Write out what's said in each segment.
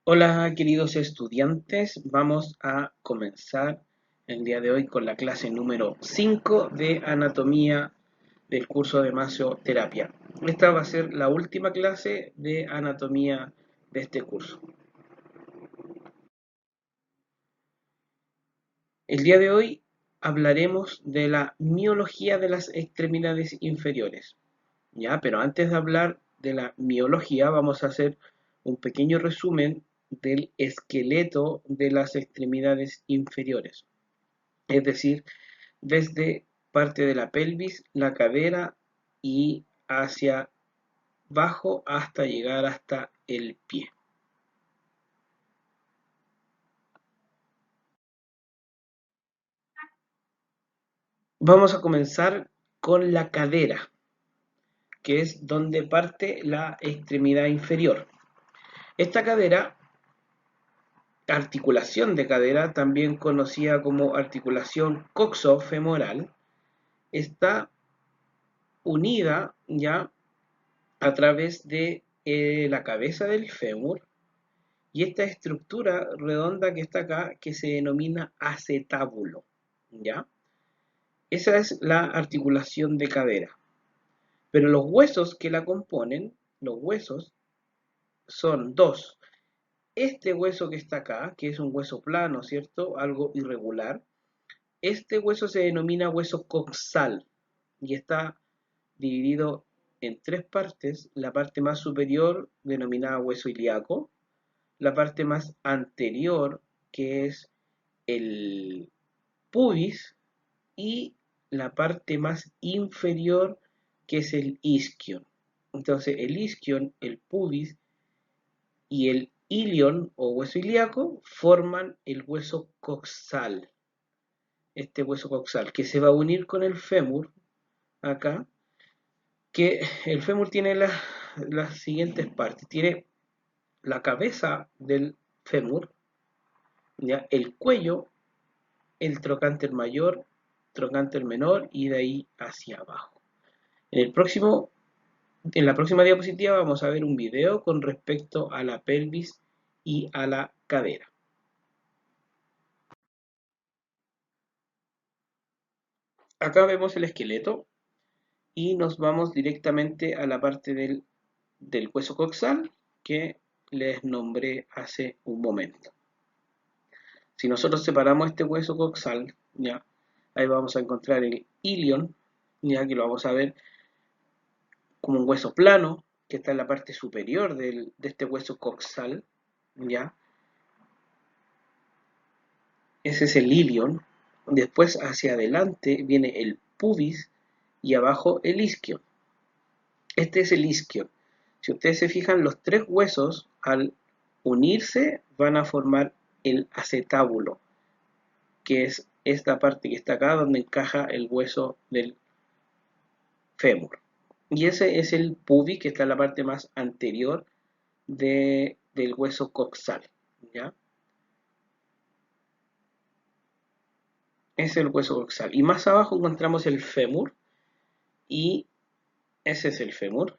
Hola queridos estudiantes, vamos a comenzar el día de hoy con la clase número 5 de anatomía del curso de masoterapia. Esta va a ser la última clase de anatomía de este curso. El día de hoy hablaremos de la miología de las extremidades inferiores. Ya, pero antes de hablar de la miología, vamos a hacer un pequeño resumen del esqueleto de las extremidades inferiores. Es decir, desde parte de la pelvis, la cadera y hacia abajo hasta llegar hasta el pie. Vamos a comenzar con la cadera, que es donde parte la extremidad inferior. Esta cadera, articulación de cadera, también conocida como articulación coxofemoral, está unida ya a través de la cabeza del fémur y esta estructura redonda que está acá que se denomina acetábulo, ¿ya? Esa es la articulación de cadera. Pero los huesos que la componen, los huesos, son dos. Este hueso que está acá, que es un hueso plano, ¿cierto? Algo irregular. Este hueso se denomina hueso coxal y está dividido en tres partes. La parte más superior, denominada hueso ilíaco, la parte más anterior, que es el pubis, y la parte más inferior, que es el isquion. Entonces, el isquion, el pubis y el ilion o hueso ilíaco forman el hueso coxal. Este hueso coxal que se va a unir con el fémur acá, que el fémur tiene las siguientes partes. Tiene la cabeza del fémur, ¿ya? El cuello, el trocánter mayor, trocánter menor y de ahí hacia abajo. En el próximo, en la próxima diapositiva vamos a ver un video con respecto a la pelvis y a la cadera. Acá vemos el esqueleto y nos vamos directamente a la parte del hueso coxal que les nombré hace un momento. Si nosotros separamos este hueso coxal, ya, ahí vamos a encontrar el ilion, ya que lo vamos a ver como un hueso plano, que está en la parte superior de este hueso coxal, ya. Ese es el ilion. Después hacia adelante viene el pubis y abajo el isquio. Este es el isquio. Si ustedes se fijan, los tres huesos al unirse van a formar el acetábulo, que es esta parte que está acá donde encaja el hueso del fémur. Y ese es el pubis que está en la parte más anterior del hueso coxal, ¿ya? Es el hueso coxal. Y más abajo encontramos el fémur y ese es el fémur,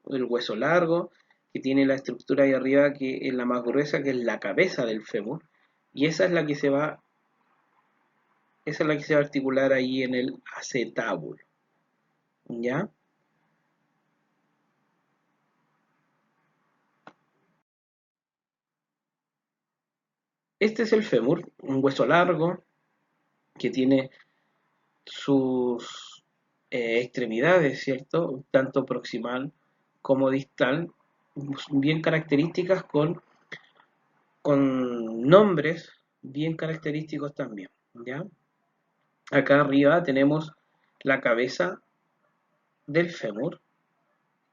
el hueso largo que tiene la estructura ahí arriba que es la más gruesa, que es la cabeza del fémur. Y esa es la que se va a articular ahí en el acetábulo, ¿ya? Este es el fémur, un hueso largo que tiene sus extremidades, ¿cierto? Tanto proximal como distal, bien características con nombres bien característicos también, ¿ya? Acá arriba tenemos la cabeza del fémur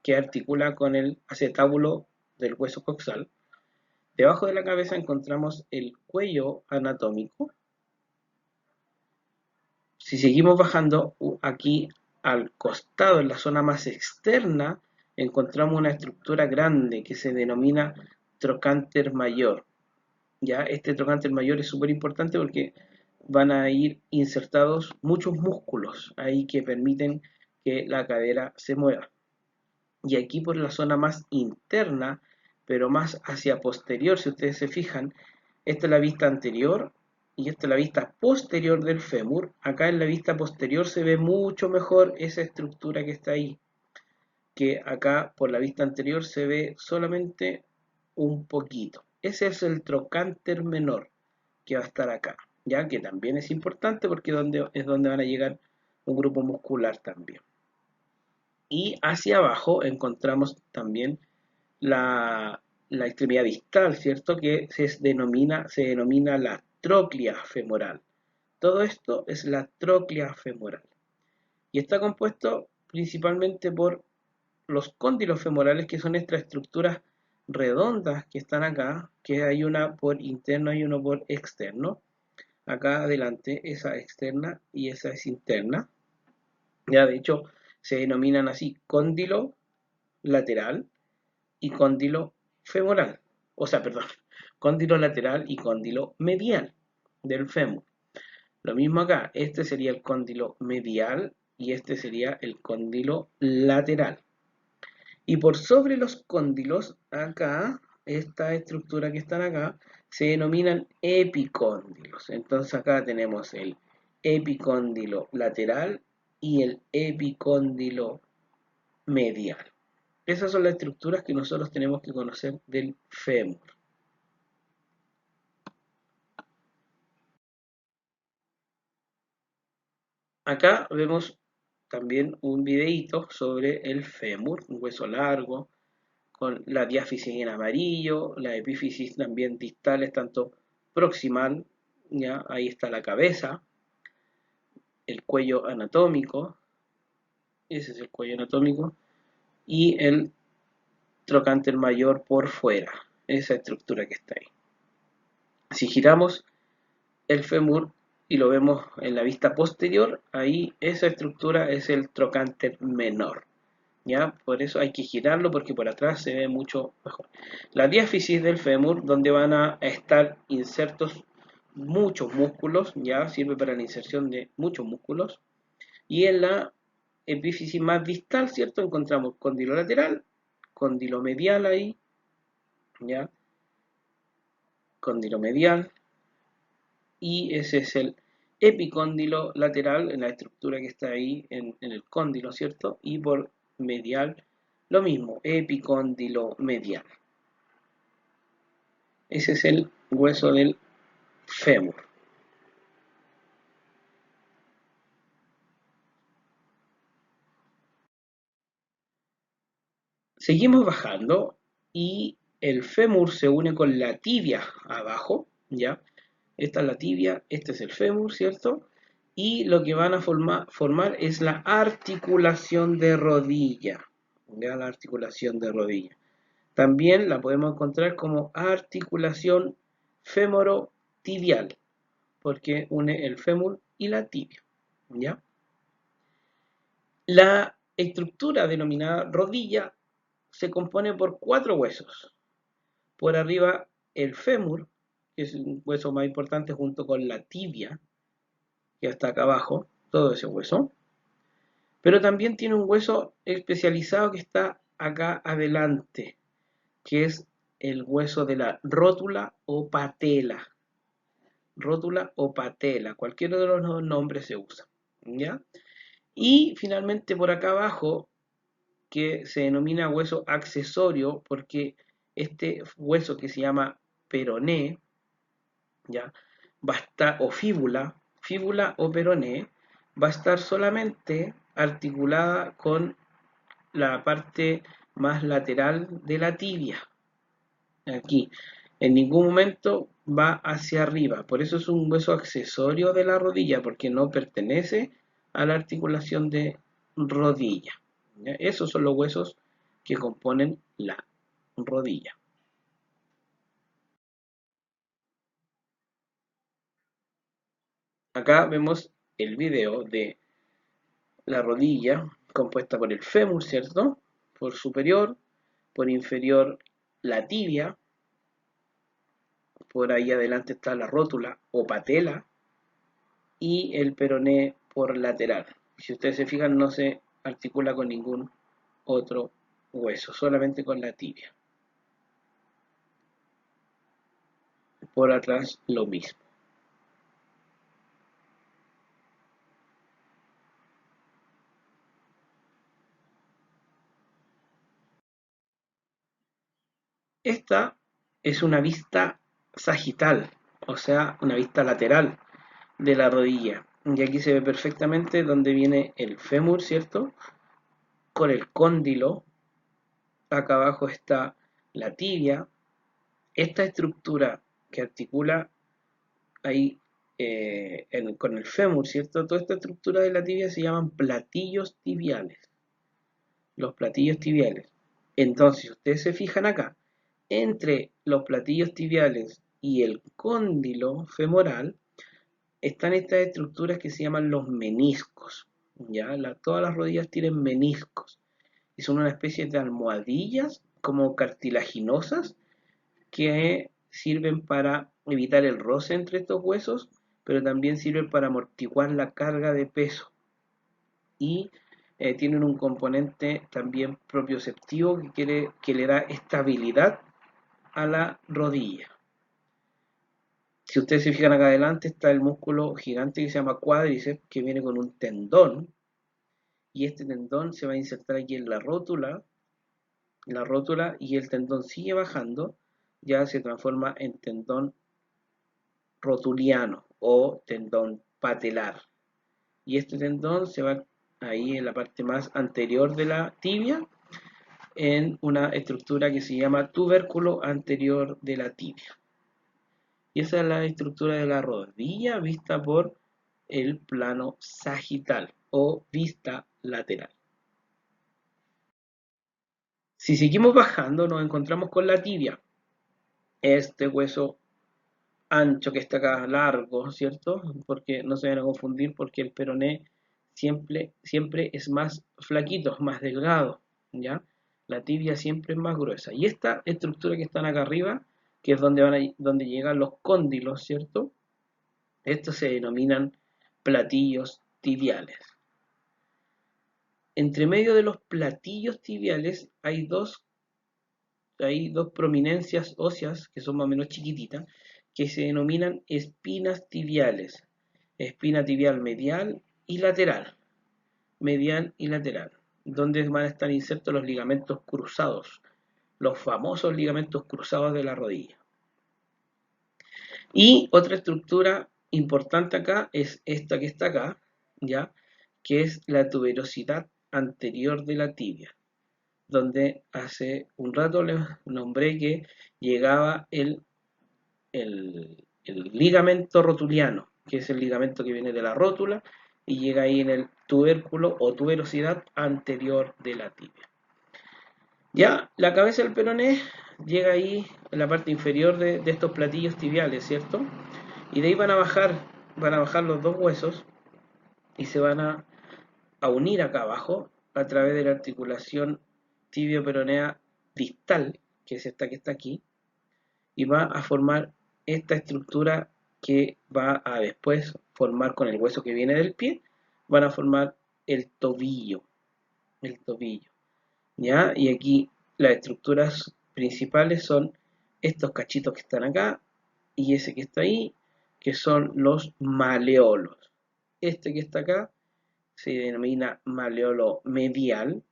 que articula con el acetábulo del hueso coxal. Debajo de la cabeza encontramos el cuello anatómico. Si seguimos bajando aquí al costado, en la zona más externa, encontramos una estructura grande que se denomina trocánter mayor. Ya este trocánter mayor es súper importante porque van a ir insertados muchos músculos ahí que permiten que la cadera se mueva. Y aquí por la zona más interna pero más hacia posterior. Si ustedes se fijan, esta es la vista anterior y esta es la vista posterior del fémur. Acá en la vista posterior se ve mucho mejor esa estructura que está ahí, que acá por la vista anterior se ve solamente un poquito. Ese es el trocánter menor que va a estar acá, ya que también es importante porque es donde van a llegar un grupo muscular también. Y hacia abajo encontramos también la extremidad distal, ¿cierto? Que se denomina la tróclea femoral. Todo esto es la tróclea femoral. Y está compuesto principalmente por los cóndilos femorales, que son estas estructuras redondas que están acá, que hay una por interno y uno por externo. Acá adelante, esa externa y esa es interna. Ya de hecho se denominan así cóndilo lateral y cóndilo femoral. O sea, perdón, cóndilo lateral y cóndilo medial del fémur. Lo mismo acá, este sería el cóndilo medial y este sería el cóndilo lateral. Y por sobre los cóndilos, acá, esta estructura que están acá, se denominan epicóndilos. Entonces acá tenemos el epicóndilo lateral y el epicóndilo medial. Esas son las estructuras que nosotros tenemos que conocer del fémur. Acá vemos también un videíto sobre el fémur, un hueso largo, con la diáfisis en amarillo, la epífisis también distales, tanto proximal, ya ahí está la cabeza, el cuello anatómico, ese es el cuello anatómico, y el trocánter mayor por fuera, esa estructura que está ahí. Si giramos el fémur y lo vemos en la vista posterior, ahí esa estructura es el trocánter menor. ¿Ya? Por eso hay que girarlo porque por atrás se ve mucho mejor. La diáfisis del fémur, donde van a estar insertos muchos músculos, ya sirve para la inserción de muchos músculos. Y en la epífisis más distal, ¿cierto? Encontramos cóndilo lateral, cóndilo medial ahí, ¿ya? Cóndilo medial. Y ese es el epicóndilo lateral, en la estructura que está ahí en el cóndilo, ¿cierto? Y por medial lo mismo, epicóndilo medial. Ese es el hueso del fémur. Seguimos bajando y el fémur se une con la tibia abajo, ¿ya? Esta es la tibia, este es el fémur, ¿cierto? Y lo que van a formar es la articulación de rodilla, ¿ya? La articulación de rodilla. También la podemos encontrar como articulación fémoro-tibial, porque une el fémur y la tibia, ¿ya? La estructura denominada rodilla se compone por 4 huesos. Por arriba el fémur, que es un hueso más importante junto con la tibia, que está acá abajo, todo ese hueso. Pero también tiene un hueso especializado que está acá adelante, que es el hueso de la rótula o patela. Rótula o patela, cualquiera de los dos nombres se usa, ¿ya? Y finalmente por acá abajo, que se denomina hueso accesorio, porque este hueso que se llama peroné, ¿ya? Va a estar, o fíbula o peroné, va a estar solamente articulada con la parte más lateral de la tibia, aquí. En ningún momento va hacia arriba, por eso es un hueso accesorio de la rodilla, porque no pertenece a la articulación de rodilla. ¿Ya? Esos son los huesos que componen la rodilla. Acá vemos el video de la rodilla compuesta por el fémur, ¿cierto? Por superior, por inferior la tibia, por ahí adelante está la rótula o patela y el peroné por lateral. Si ustedes se fijan, no se articula con ningún otro hueso, solamente con la tibia. por atrás lo mismo. Esta es una vista sagital, o sea, una vista lateral de la rodilla. Y aquí se ve perfectamente donde viene el fémur, ¿cierto? Con el cóndilo. Acá abajo está la tibia. Esta estructura que articula ahí con el fémur, ¿cierto? Toda esta estructura de la tibia se llaman platillos tibiales. Los platillos tibiales. Entonces, si ustedes se fijan acá, entre los platillos tibiales y el cóndilo femoral están estas estructuras que se llaman los meniscos. ¿Ya? Todas las rodillas tienen meniscos y son una especie de almohadillas como cartilaginosas que sirven para evitar el roce entre estos huesos, pero también sirven para amortiguar la carga de peso y tienen un componente también propioceptivo que le da estabilidad a la rodilla. Si ustedes se fijan acá adelante está el músculo gigante que se llama cuádriceps, que viene con un tendón, y este tendón se va a insertar aquí en la rótula, y el tendón sigue bajando, ya se transforma en tendón rotuliano o tendón patelar. Y este tendón se va ahí en la parte más anterior de la tibia, en una estructura que se llama tubérculo anterior de la tibia. Y esa es la estructura de la rodilla vista por el plano sagital o vista lateral. Si seguimos bajando nos encontramos con la tibia, este hueso ancho que está acá, largo, ¿cierto? Porque no se van a confundir porque el peroné siempre es más flaquito, más delgado, ¿ya? La tibia siempre es más gruesa. Y esta estructura que están acá arriba, que es donde llegan los cóndilos, ¿cierto? Estos se denominan platillos tibiales. Entre medio de los platillos tibiales hay dos prominencias óseas que son más o menos chiquititas, que se denominan espinas tibiales. Espina tibial medial y lateral. Medial y lateral. Donde van a estar insertos los ligamentos cruzados. Los famosos ligamentos cruzados de la rodilla. Y otra estructura importante acá es esta que está acá, ¿ya? Que es la tuberosidad anterior de la tibia, donde hace un rato les nombré que llegaba el ligamento rotuliano, que es el ligamento que viene de la rótula y llega ahí en el tubérculo o tuberosidad anterior de la tibia. Ya la cabeza del peroné llega ahí en la parte inferior de estos platillos tibiales, ¿cierto? Y de ahí van a bajar los dos huesos y se van a unir acá abajo a través de la articulación tibio-peronea distal, que es esta que está aquí, y va a formar esta estructura que va a después formar con el hueso que viene del pie, van a formar el tobillo, ¿ya? Y aquí las estructuras principales son estos cachitos que están acá y ese que está ahí, que son los maleolos. Este que está acá se denomina maleolo medial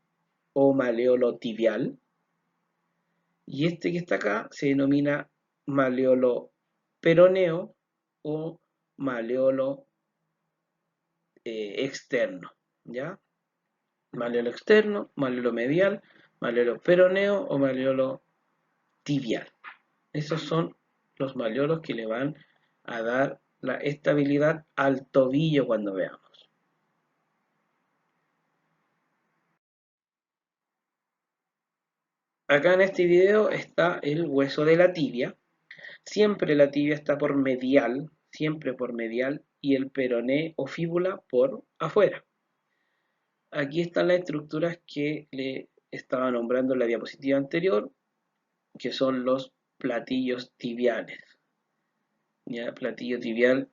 o maleolo tibial. Y este que está acá se denomina maleolo peroneo o maleolo externo. ¿Ya? Maleolo externo, maleolo medial, maleolo peroneo o maleolo tibial. Esos son los maleolos que le van a dar la estabilidad al tobillo cuando veamos. Acá en este video está el hueso de la tibia. Siempre la tibia está por medial, siempre por medial, y el peroné o fíbula por afuera. Aquí están las estructuras que le estaba nombrando en la diapositiva anterior, que son los platillos tibiales. ¿Ya? Platillo tibial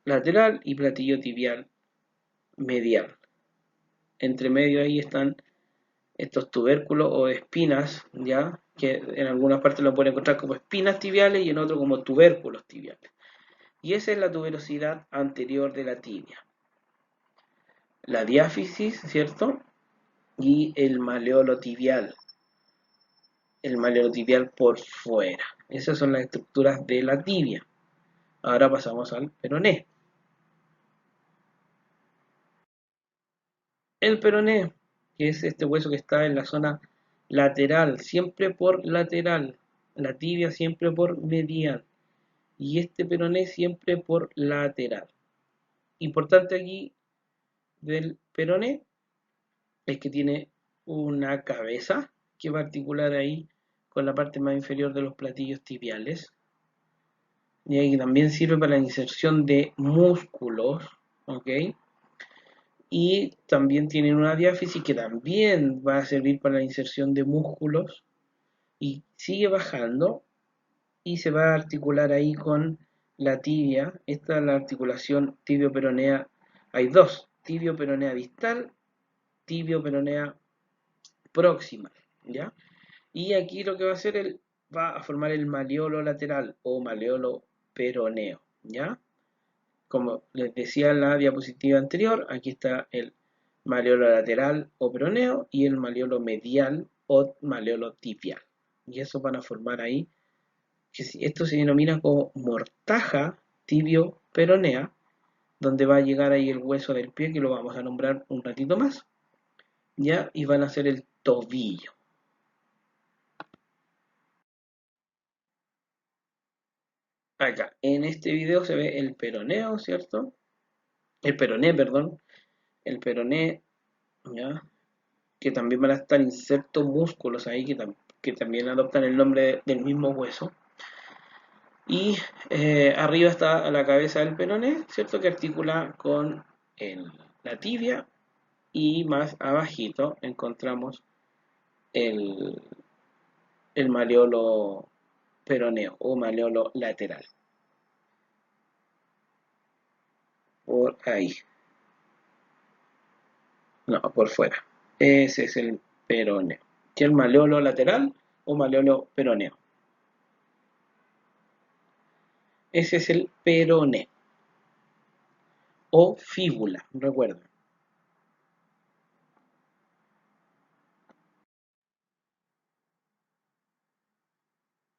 lateral y platillo tibial medial. Entre medio ahí están estos tubérculos o espinas, ya, que en algunas partes lo pueden encontrar como espinas tibiales y en otros como tubérculos tibiales. Y esa es la tuberosidad anterior de la tibia. La diáfisis, ¿cierto? Y el maleolo tibial por fuera. Esas son las estructuras de la tibia. Ahora pasamos al peroné. El peroné, que es este hueso que está en la zona lateral, siempre por lateral, la tibia siempre por medial, y este peroné siempre por lateral. Importante aquí del peroné es que tiene una cabeza que va a articular ahí con la parte más inferior de los platillos tibiales, y ahí también sirve para la inserción de músculos, ¿ok? Y también tienen una diáfisis que también va a servir para la inserción de músculos y sigue bajando y se va a articular ahí con la tibia. Esta es la articulación tibio-peronea. Hay dos, tibio-peronea distal, tibio-peronea próxima, ¿ya? Y aquí lo que va a hacer, él va a formar el maleolo lateral o maleolo peroneo, ¿ya? Como les decía en la diapositiva anterior, aquí está el maleolo lateral o peroneo y el maleolo medial o maleolo tibial. Y eso van a formar ahí, que esto se denomina como mortaja tibio-peronea, donde va a llegar ahí el hueso del pie, que lo vamos a nombrar un ratito más, ¿ya? Y van a ser el tobillo. Acá, en este video se ve el peroneo, ¿cierto? El peroné, perdón. El peroné, ¿ya? Que también van a estar insertos músculos ahí que también adoptan el nombre del mismo hueso. Y arriba está la cabeza del peroné, ¿cierto? Que articula con la tibia y más abajito encontramos el, el maleolo peroneo o maleolo lateral. Por ahí. No, por fuera. Ese es el peroneo. ¿Qué es el maleolo lateral o maleolo peroneo? Ese es el peroné. O fíbula, recuerden.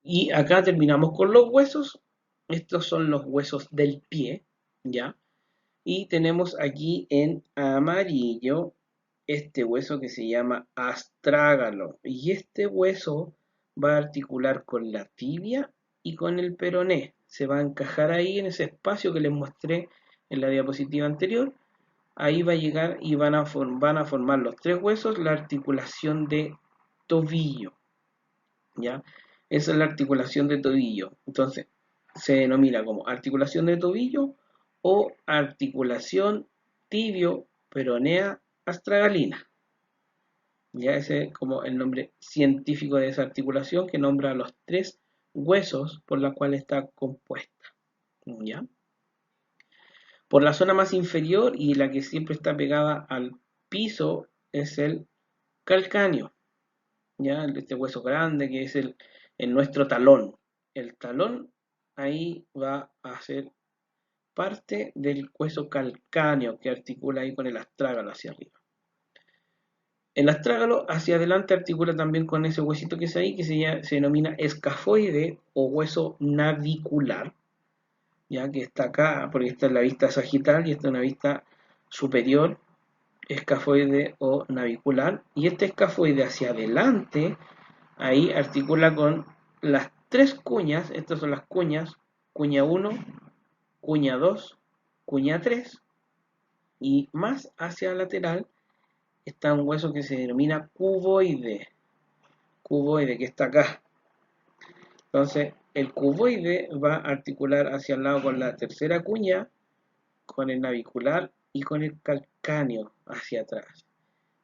Y acá terminamos con los huesos. Estos son los huesos del pie, ¿ya? Y tenemos aquí en amarillo este hueso que se llama astrágalo. Y este hueso va a articular con la tibia y con el peroné. Se va a encajar ahí en ese espacio que les mostré en la diapositiva anterior. Ahí va a llegar y van a formar los tres huesos la articulación de tobillo, ¿ya? Esa es la articulación de tobillo. Entonces, se denomina como articulación de tobillo o articulación tibio-peronea astragalina. Ya ese es como el nombre científico de esa articulación que nombra los tres huesos por la cual está compuesta. ¿Ya? Por la zona más inferior y la que siempre está pegada al piso es el calcáneo. ¿Ya? Este hueso grande que es el nuestro talón. El talón ahí va a ser parte del hueso calcáneo que articula ahí con el astrágalo hacia arriba. El astrágalo hacia adelante articula también con ese huesito que es ahí, que se denomina escafoide o hueso navicular, ya que está acá, porque esta es la vista sagital y esta es una vista superior, escafoide o navicular, y este escafoide hacia adelante ahí articula con las tres cuñas, estas son las cuñas, cuña 1, cuña 2, cuña 3, y más hacia lateral está un hueso que se denomina cuboide que está acá. Entonces, el cuboide va a articular hacia el lado con la tercera cuña, con el navicular y con el calcáneo hacia atrás.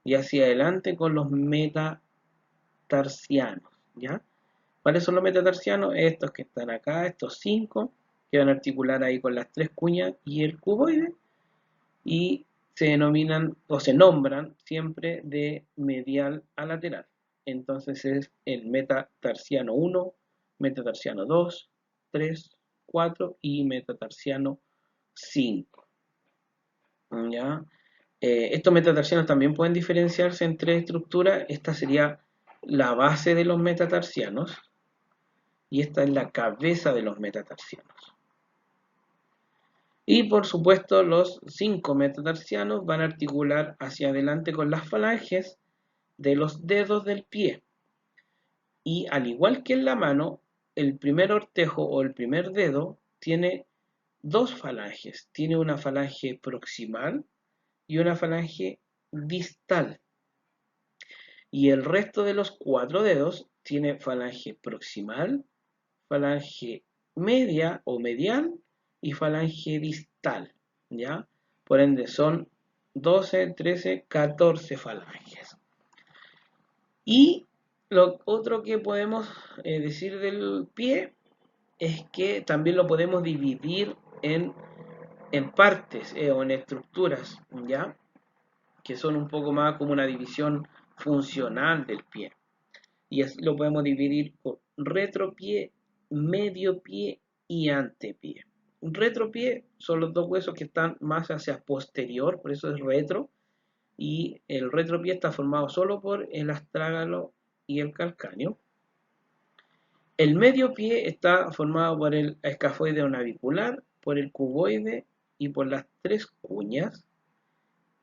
Y hacia adelante con los metatarsianos, ¿ya? ¿Cuáles son los metatarsianos? Estos que están acá, estos cinco, que van a articular ahí con las tres cuñas y el cuboide. Y se denominan o se nombran siempre de medial a lateral. Entonces es el metatarsiano 1, metatarsiano 2, 3, 4 y metatarsiano 5. ¿Ya? Estos metatarsianos también pueden diferenciarse en tres estructuras. Esta sería la base de los metatarsianos y esta es la cabeza de los metatarsianos. Y por supuesto los 5 metatarsianos van a articular hacia adelante con las falanges de los dedos del pie. Y al igual que en la mano, el primer ortejo o el primer dedo tiene dos falanges. Tiene una falange proximal y una falange distal. Y el resto de los 4 dedos tiene falange proximal, falange media o medial y falange distal, ¿ya? Por ende son 12, 13, 14 falanges. Y lo otro que podemos decir del pie es que también lo podemos dividir en partes o en estructuras, ¿ya? Que son un poco más como una división funcional del pie. Y así lo podemos dividir por retropié, medio pie y antepié. Retropié son los dos huesos que están más hacia posterior, por eso es retro. Y el retropié está formado solo por el astrágalo y el calcáneo. El medio pie está formado por el escafoide navicular, por el cuboide y por las 3 cuñas.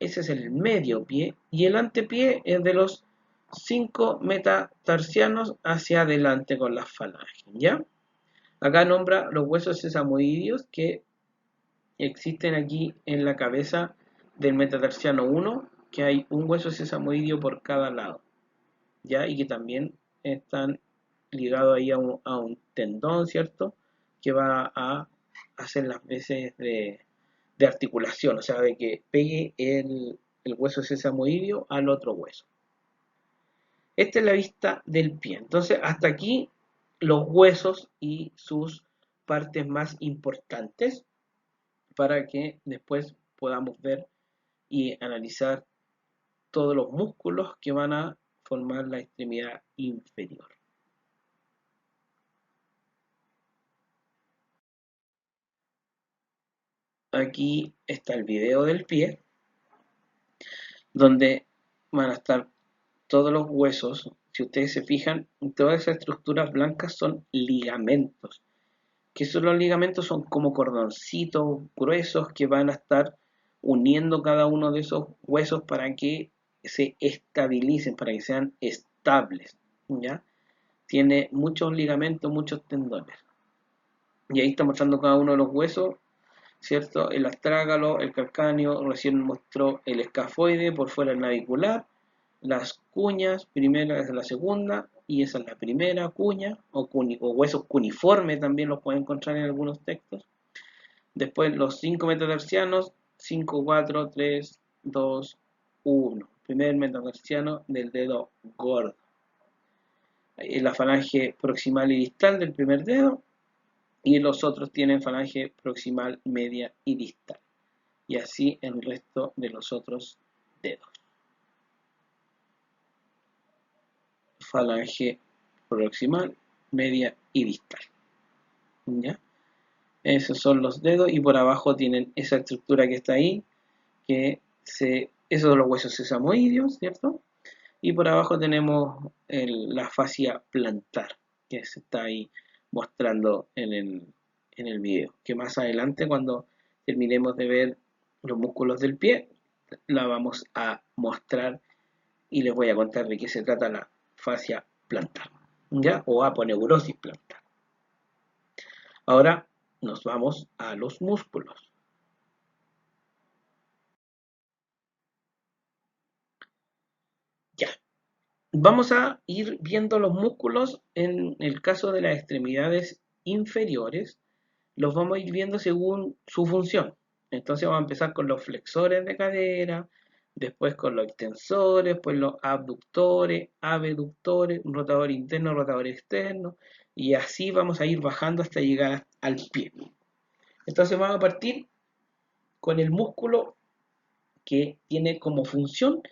Ese es el medio pie. Y el antepié es de los 5 metatarsianos hacia adelante con las falanges, ¿ya? Acá nombra los huesos sesamoideos que existen aquí en la cabeza del metatarsiano 1, que hay un hueso sesamoideo por cada lado, ¿ya? Y que también están ligados ahí a un tendón, ¿cierto? Que va a hacer las veces de articulación, o sea, de que pegue el hueso sesamoideo al otro hueso. Esta es la vista del pie. Entonces, hasta aquí los huesos y sus partes más importantes para que después podamos ver y analizar todos los músculos que van a formar la extremidad inferior. Aquí está el video del pie, donde van a estar todos los huesos. Si ustedes se fijan, todas esas estructuras blancas son ligamentos. Que son los ligamentos? Son como cordoncitos gruesos que van a estar uniendo cada uno de esos huesos para que se estabilicen, para que sean estables, ¿ya? Tiene muchos ligamentos, muchos tendones. Y ahí está mostrando cada uno de los huesos, ¿cierto? El astrágalo, el calcáneo, recién mostró el escafoide, por fuera el navicular, las cuñas, primera es la segunda, y esa es la primera cuña, o huesos cuniformes también los pueden encontrar en algunos textos. Después los 5 metatarsianos, 5, 4, 3, 2, 1. Primer metatarsiano del dedo gordo. La falange proximal y distal del primer dedo, y los otros tienen falange proximal, media y distal. Y así el resto de los otros dedos. Falange proximal, media y distal. ¿Ya? Esos son los dedos y por abajo tienen esa estructura que está ahí, esos son los huesos sesamoideos, ¿cierto? Y por abajo tenemos la fascia plantar, que se está ahí mostrando en el video, que más adelante cuando terminemos de ver los músculos del pie, la vamos a mostrar y les voy a contar de qué se trata la fascia plantar, ¿ya? O aponeurosis plantar. Ahora nos vamos a los músculos. Ya, vamos a ir viendo los músculos en el caso de las extremidades inferiores, los vamos a ir viendo según su función. Entonces vamos a empezar con los flexores de cadera, después con los extensores, pues los abductores, abductores, rotador interno, rotador externo, y así vamos a ir bajando hasta llegar al pie. Entonces vamos a partir con el músculo que tiene como función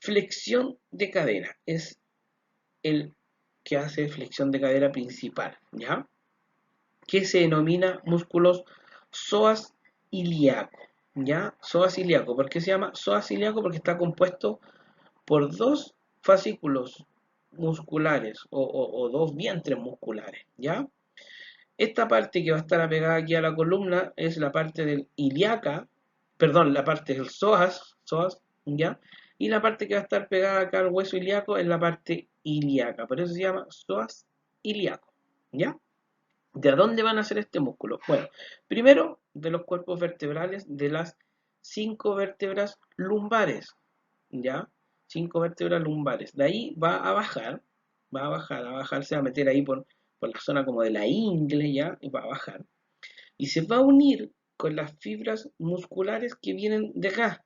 flexión de cadera. Es el que hace flexión de cadera principal, ¿ya? Que se denomina músculos psoas ilíaco, ¿ya? Psoas ilíaco. ¿Por qué se llama psoas ilíaco? Porque está compuesto por dos fascículos musculares o dos vientres musculares, ¿ya? Esta parte que va a estar apegada aquí a la columna es la parte del ilíaca, perdón, la parte del psoas, ¿ya? Y la parte que va a estar pegada acá al hueso ilíaco es la parte ilíaca, por eso se llama psoas ilíaco, ¿ya? ¿De dónde van a ser este músculo? Bueno, primero de los cuerpos vertebrales de las 5 vértebras lumbares, ¿ya? 5 vértebras lumbares. De ahí va a bajar, se va a meter ahí por la zona como de la ingle, ¿ya? Y va a bajar. Y se va a unir con las fibras musculares que vienen de acá,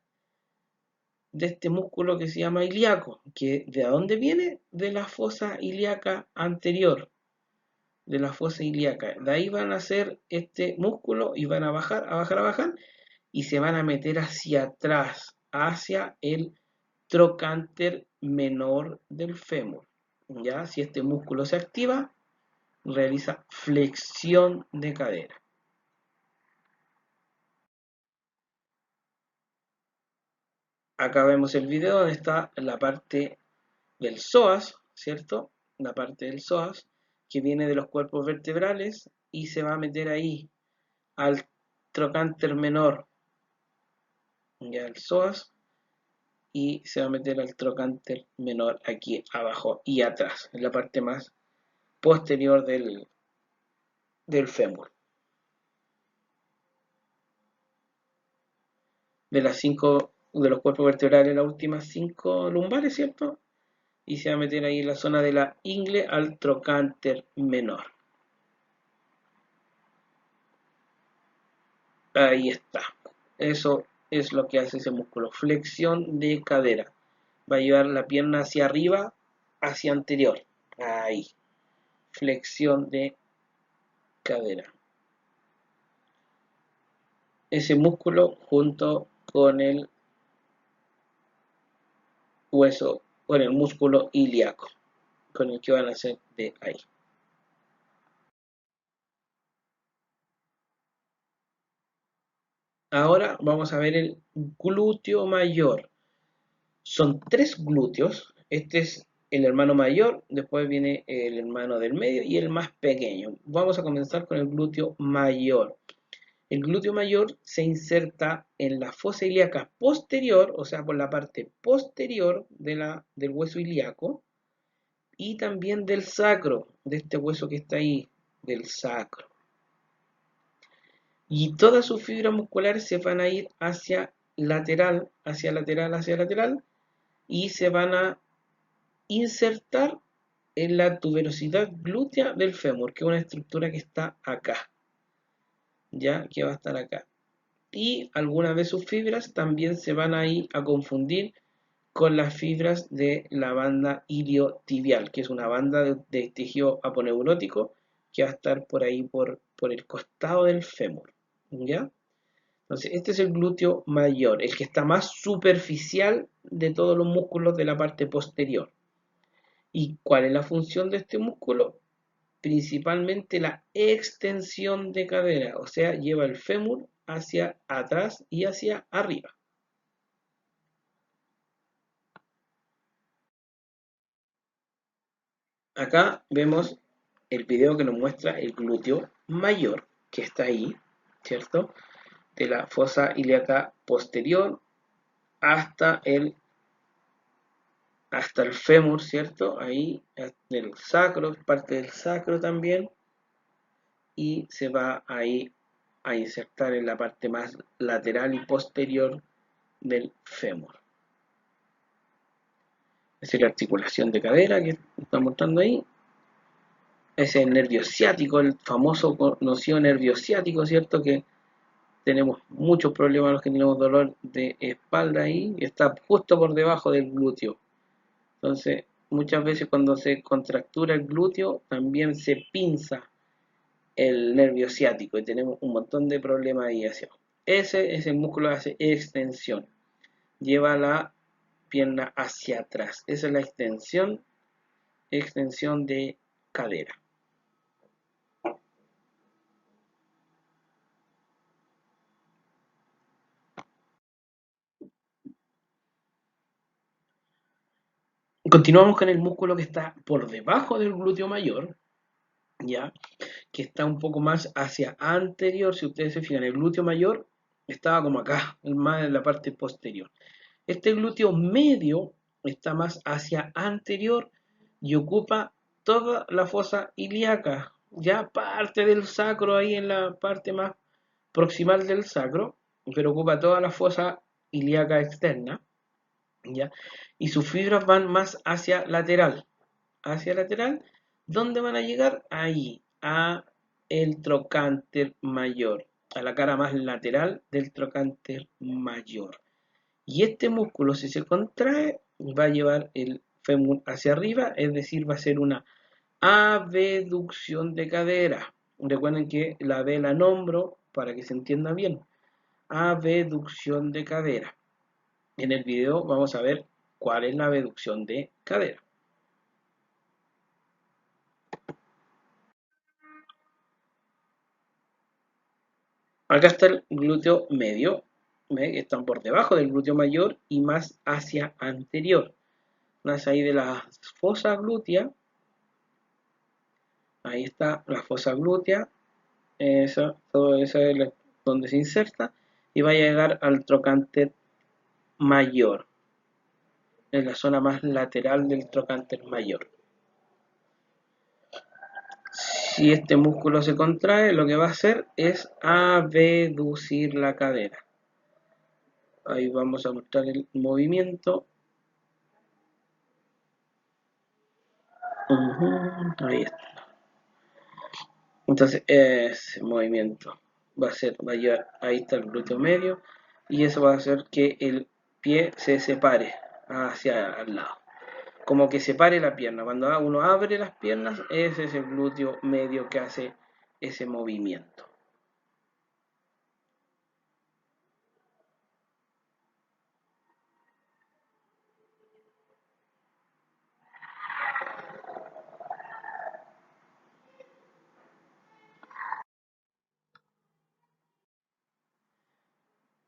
de este músculo que se llama ilíaco, que ¿de dónde viene? De la fosa ilíaca anterior, de la fosa ilíaca. De ahí van a hacer este músculo y van a bajar, a bajar, a bajar, y se van a meter hacia atrás, hacia el trocánter menor del fémur. ¿Ya? Si este músculo se activa, realiza flexión de cadera. Acá vemos el video donde está la parte del psoas, ¿cierto? La parte del psoas que viene de los cuerpos vertebrales y se va a meter ahí al trocánter menor, ya el psoas, y se va a meter al trocánter menor aquí abajo y atrás, en la parte más posterior del fémur. De los cuerpos vertebrales, las últimas 5 lumbares, ¿cierto? Y se va a meter ahí en la zona de la ingle al trocánter menor. Ahí está. Eso es lo que hace ese músculo. Flexión de cadera. Va a llevar la pierna hacia arriba, hacia anterior. Ahí. Flexión de cadera. Ese músculo junto con el hueso, con el músculo ilíaco, con el que van a hacer de ahí. Ahora vamos a ver el glúteo mayor. Son 3 glúteos. Este es el hermano mayor, después viene el hermano del medio y el más pequeño. Vamos a comenzar con el glúteo mayor. El glúteo mayor se inserta en la fosa ilíaca posterior, o sea, por la parte posterior del hueso ilíaco y también del sacro, de este hueso que está ahí, del sacro. Y todas sus fibras musculares se van a ir hacia lateral, hacia lateral, hacia lateral, y se van a insertar en la tuberosidad glútea del fémur, que es una estructura que está acá, ya que va a estar acá. Y algunas de sus fibras también se van a ir a confundir con las fibras de la banda iliotibial, que es una banda de tejido aponeurótico que va a estar por ahí por el costado del fémur, ¿ya? Entonces, este es el glúteo mayor, el que está más superficial de todos los músculos de la parte posterior. ¿Y cuál es la función de este músculo? Principalmente la extensión de cadera, o sea, lleva el fémur hacia atrás y hacia arriba. Acá vemos el video que nos muestra el glúteo mayor, que está ahí, ¿cierto? De la fosa ilíaca posterior hasta el fémur, ¿cierto? Ahí, del sacro, parte del sacro también, y se va ahí a insertar en la parte más lateral y posterior del fémur. Esa es la articulación de cadera que está mostrando ahí. Ese es el nervio ciático, el famoso conocido nervio ciático, ¿cierto? Que tenemos muchos problemas los que tenemos dolor de espalda ahí, y está justo por debajo del glúteo. Entonces, muchas veces cuando se contractura el glúteo, también se pinza el nervio ciático y tenemos un montón de problemas ahí hacia abajo. Ese es el músculo que hace extensión. Lleva la pierna hacia atrás. Esa es la extensión de cadera. Continuamos con el músculo que está por debajo del glúteo mayor, ya, que está un poco más hacia anterior. Si ustedes se fijan, el glúteo mayor estaba como acá, más en la parte posterior. Este glúteo medio está más hacia anterior y ocupa toda la fosa ilíaca, ya parte del sacro ahí en la parte más proximal del sacro, pero ocupa toda la fosa ilíaca externa, ¿ya? Y sus fibras van más hacia lateral, ¿dónde van a llegar? Ahí, a el trocánter mayor, a la cara más lateral del trocánter mayor. Y este músculo, si se contrae, va a llevar el fémur hacia arriba, es decir, va a ser una abducción de cadera. Recuerden que la B la nombro para que se entienda bien. Abducción de cadera. En el video vamos a ver cuál es la abducción de cadera. Acá está el glúteo medio, ¿ve? Que están por debajo del glúteo mayor y más hacia anterior. Más ahí de la fosa glútea. Ahí está la fosa glútea. Todo eso es donde se inserta y va a llegar al trocánter mayor, en la zona más lateral del trocánter mayor. Si este músculo se contrae, lo que va a hacer es abducir la cadera. Ahí vamos a mostrar el movimiento. Ahí está. Entonces, ese movimiento va a llevar, ahí está el glúteo medio, y eso va a hacer que el pie se separe hacia al lado. Como que separe la pierna. Cuando uno abre las piernas, ese es el glúteo medio que hace ese movimiento.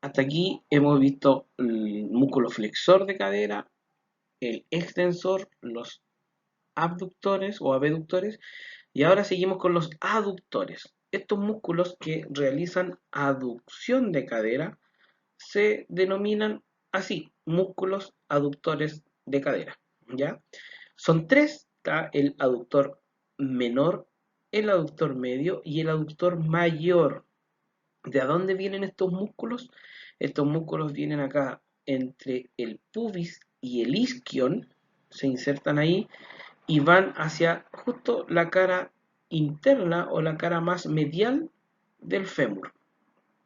Hasta aquí hemos visto el músculo flexor de cadera, el extensor, los abductores o abductores, y ahora seguimos con los aductores. Estos músculos que realizan aducción de cadera se denominan así, músculos aductores de cadera, ¿ya? Son tres, está el aductor menor, el aductor medio y el aductor mayor. ¿De dónde vienen estos músculos? Estos músculos vienen acá entre el pubis y el isquion, se insertan ahí y van hacia justo la cara interna o la cara más medial del fémur.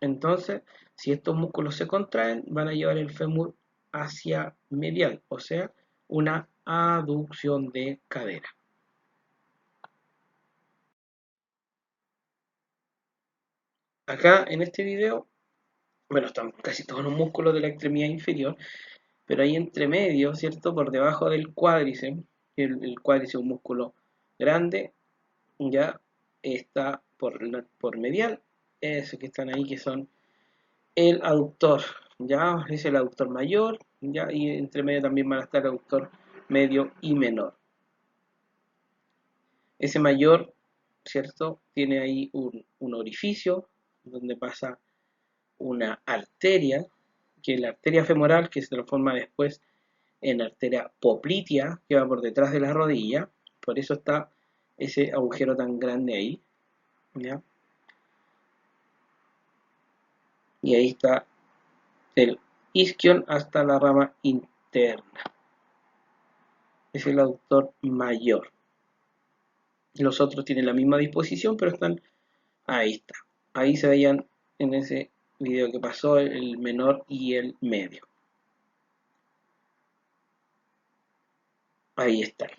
Entonces, si estos músculos se contraen, van a llevar el fémur hacia medial, o sea, una aducción de cadera. Acá en este video, bueno, están casi todos los músculos de la extremidad inferior, pero ahí entre medio, ¿cierto? Por debajo del cuádriceps, el cuádriceps es un músculo grande, ya está por medial, esos que están ahí que son el aductor, ya es el aductor mayor, ya, y entre medio también van a estar el aductor medio y menor. Ese mayor, ¿cierto? Tiene ahí un orificio donde pasa una arteria, que es la arteria femoral, que se transforma después en arteria poplitea, que va por detrás de la rodilla, por eso está ese agujero tan grande ahí, ¿ya? Y ahí está el isquion hasta la rama interna. Es el aductor mayor. Los otros tienen la misma disposición, pero están ahí está. Ahí se veían en ese video que pasó el menor y el medio. Ahí están.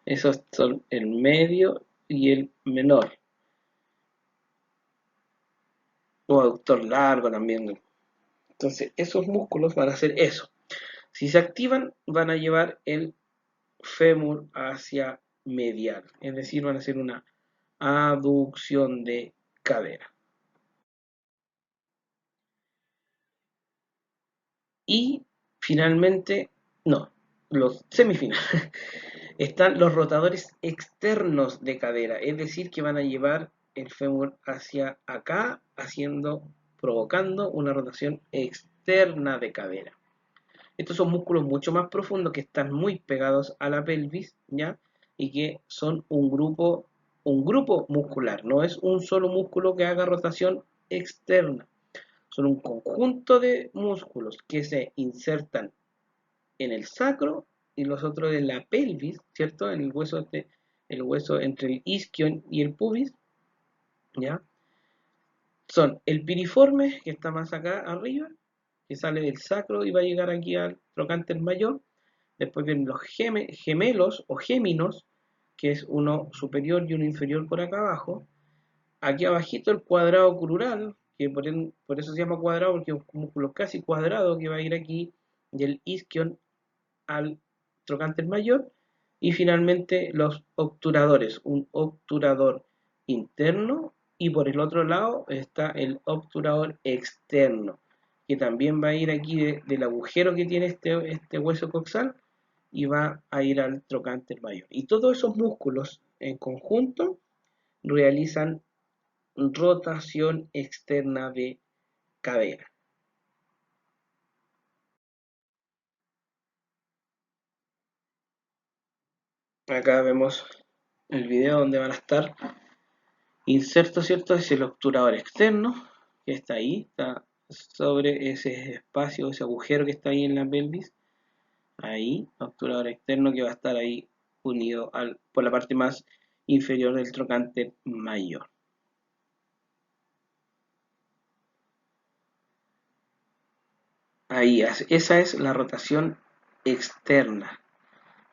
Esos son el medio y el menor. o aductor largo también. Entonces, esos músculos van a hacer eso. Si se activan, van a llevar el fémur hacia medial, es decir, van a hacer una aducción de cadera. Y finalmente, no, los semifinales, están los rotadores externos de cadera, es decir, que van a llevar el fémur hacia acá, provocando una rotación externa de cadera. Estos son músculos mucho más profundos que están muy pegados a la pelvis, ¿ya? Y que son un grupo muscular, no es un solo músculo que haga rotación externa, son un conjunto de músculos que se insertan en el sacro y los otros en la pelvis, ¿cierto? En el hueso entre el isquion y el pubis, ¿ya? Son el piriforme, que está más acá arriba, que sale del sacro y va a llegar aquí al trocánter mayor. Después vienen los gemelos o géminos, que es uno superior y uno inferior por acá abajo. Aquí abajito el cuadrado crural, que por eso se llama cuadrado, porque es un músculo casi cuadrado que va a ir aquí del isquion al trocánter mayor. Y finalmente los obturadores, un obturador interno y por el otro lado está el obturador externo, que también va a ir aquí del agujero que tiene este hueso coxal y va a ir al trocánter mayor. Y todos esos músculos en conjunto realizan rotación externa de cadera. Acá vemos el video donde van a estar insertos, ¿cierto? Es el obturador externo, que está ahí, está sobre ese espacio, ese agujero que está ahí en la pelvis. Ahí, obturador externo que va a estar ahí unido por la parte más inferior del trocánter mayor. Ahí, esa es la rotación externa.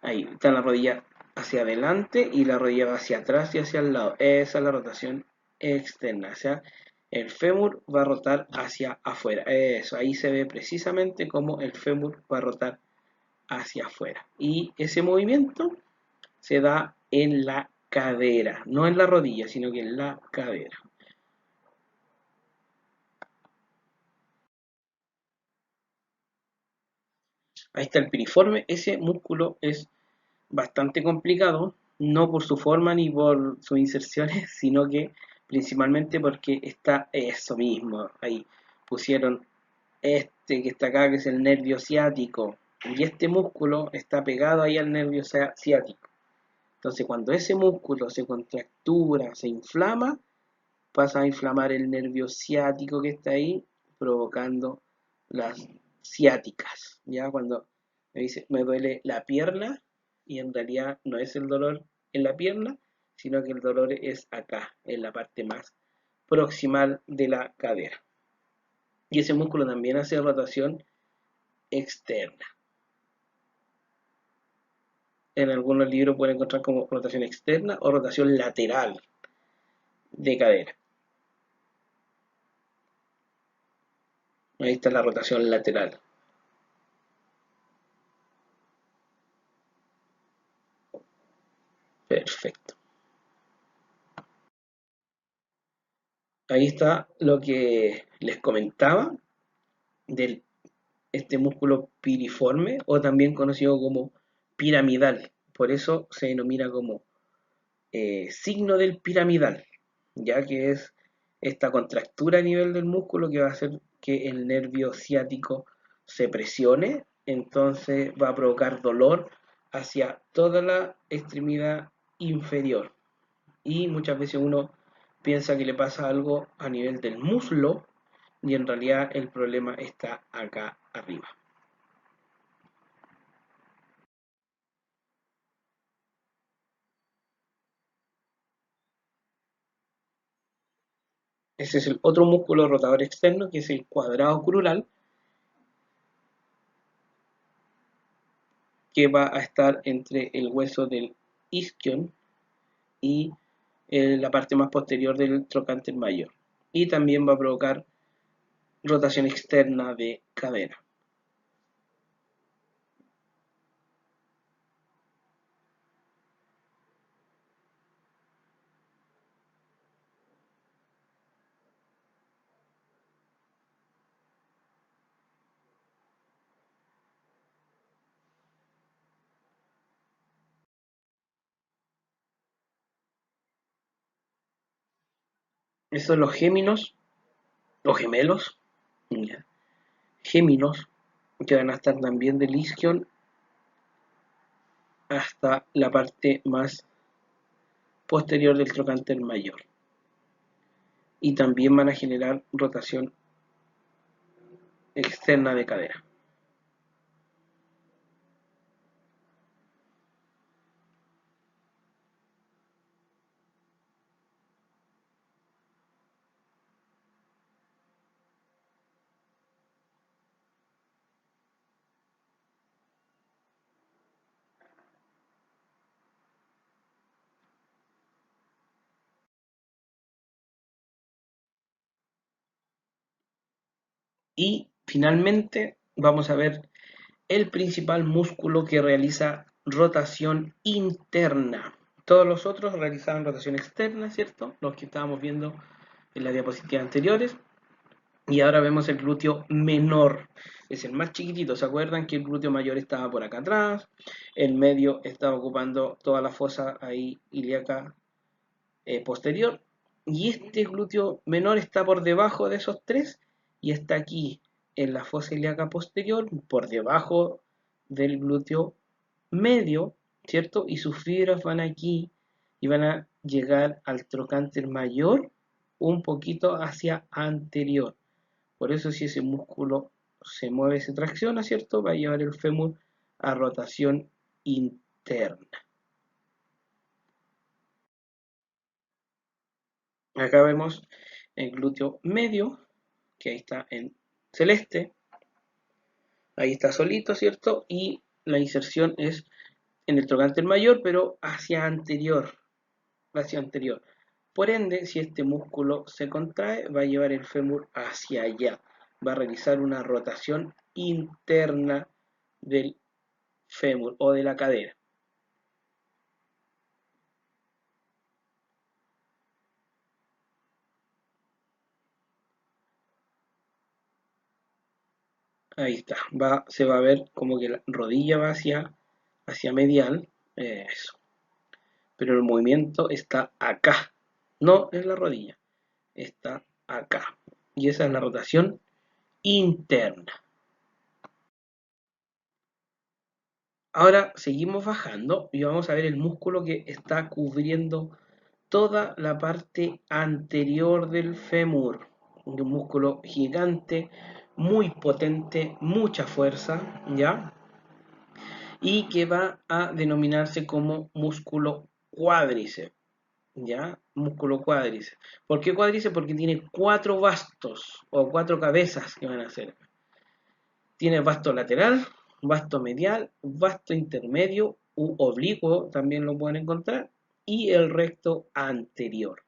Ahí está la rodilla hacia adelante y la rodilla va hacia atrás y hacia el lado. Esa es la rotación externa. O sea, el fémur va a rotar hacia afuera. Eso, ahí se ve precisamente cómo el fémur va a rotar hacia afuera. Y ese movimiento se da en la cadera, no en la rodilla, sino que en la cadera. Ahí está el piriforme. Ese músculo es bastante complicado, no por su forma ni por sus inserciones, sino que principalmente porque está eso mismo. Ahí pusieron este que está acá, que es el nervio ciático, y este músculo está pegado ahí al nervio ciático. Entonces, cuando ese músculo se contractura, se inflama, pasa a inflamar el nervio ciático que está ahí, provocando las ciáticas. Ya cuando me dice, me duele la pierna, y en realidad no es el dolor en la pierna, sino que el dolor es acá, en la parte más proximal de la cadera. Y ese músculo también hace rotación externa. En algunos libros pueden encontrar como rotación externa o rotación lateral de cadera. Ahí está la rotación lateral. Perfecto. Ahí está lo que les comentaba de este músculo piriforme o también conocido como piramidal. Por eso se denomina como signo del piramidal, ya que es esta contractura a nivel del músculo que va a hacer que el nervio ciático se presione, entonces va a provocar dolor hacia toda la extremidad inferior. Y muchas veces uno piensa que le pasa algo a nivel del muslo y en realidad el problema está acá arriba. Ese es el otro músculo rotador externo, que es el cuadrado crural, que va a estar entre el hueso del isquion y la parte más posterior del trocánter mayor. y también va a provocar rotación externa de cadera. Estos son los géminos o gemelos, ¿ya? Géminos, que van a estar también del isquion hasta la parte más posterior del trocánter mayor. Y también van a generar rotación externa de cadera. Y finalmente vamos a ver el principal músculo que realiza rotación interna. Todos los otros realizaban rotación externa, ¿cierto? Los que estábamos viendo en las diapositivas anteriores. Y ahora vemos el glúteo menor. Es el más chiquitito. ¿Se acuerdan que el glúteo mayor estaba por acá atrás? El medio estaba ocupando toda la fosa ahí ilíaca posterior. Y este glúteo menor está por debajo de esos tres y está aquí en la fosa ilíaca posterior, por debajo del glúteo medio, ¿cierto? Y sus fibras van aquí y van a llegar al trocánter mayor un poquito hacia anterior. Por eso si ese músculo se mueve, se tracciona, ¿cierto? Va a llevar el fémur a rotación interna. Acá vemos el glúteo medio, que ahí está en celeste, ahí está solito, ¿cierto? Y la inserción es en el trocánter mayor, pero hacia anterior, hacia anterior. Por ende, si este músculo se contrae, va a llevar el fémur hacia allá, va a realizar una rotación interna del fémur o de la cadera. Ahí está, se va a ver como que la rodilla va hacia medial, eso. Pero el movimiento está acá, no en la rodilla, está acá. Y esa es la rotación interna. Ahora seguimos bajando y vamos a ver el músculo que está cubriendo toda la parte anterior del fémur. Un músculo gigante, muy potente, mucha fuerza, ¿ya? Y que va a denominarse como músculo cuádriceps, ¿ya? Músculo cuádriceps. ¿Por qué cuádriceps? Porque tiene cuatro bastos o cuatro cabezas que van a ser. Tiene vasto lateral, vasto medial, vasto intermedio u oblicuo, también lo pueden encontrar, y el recto anterior.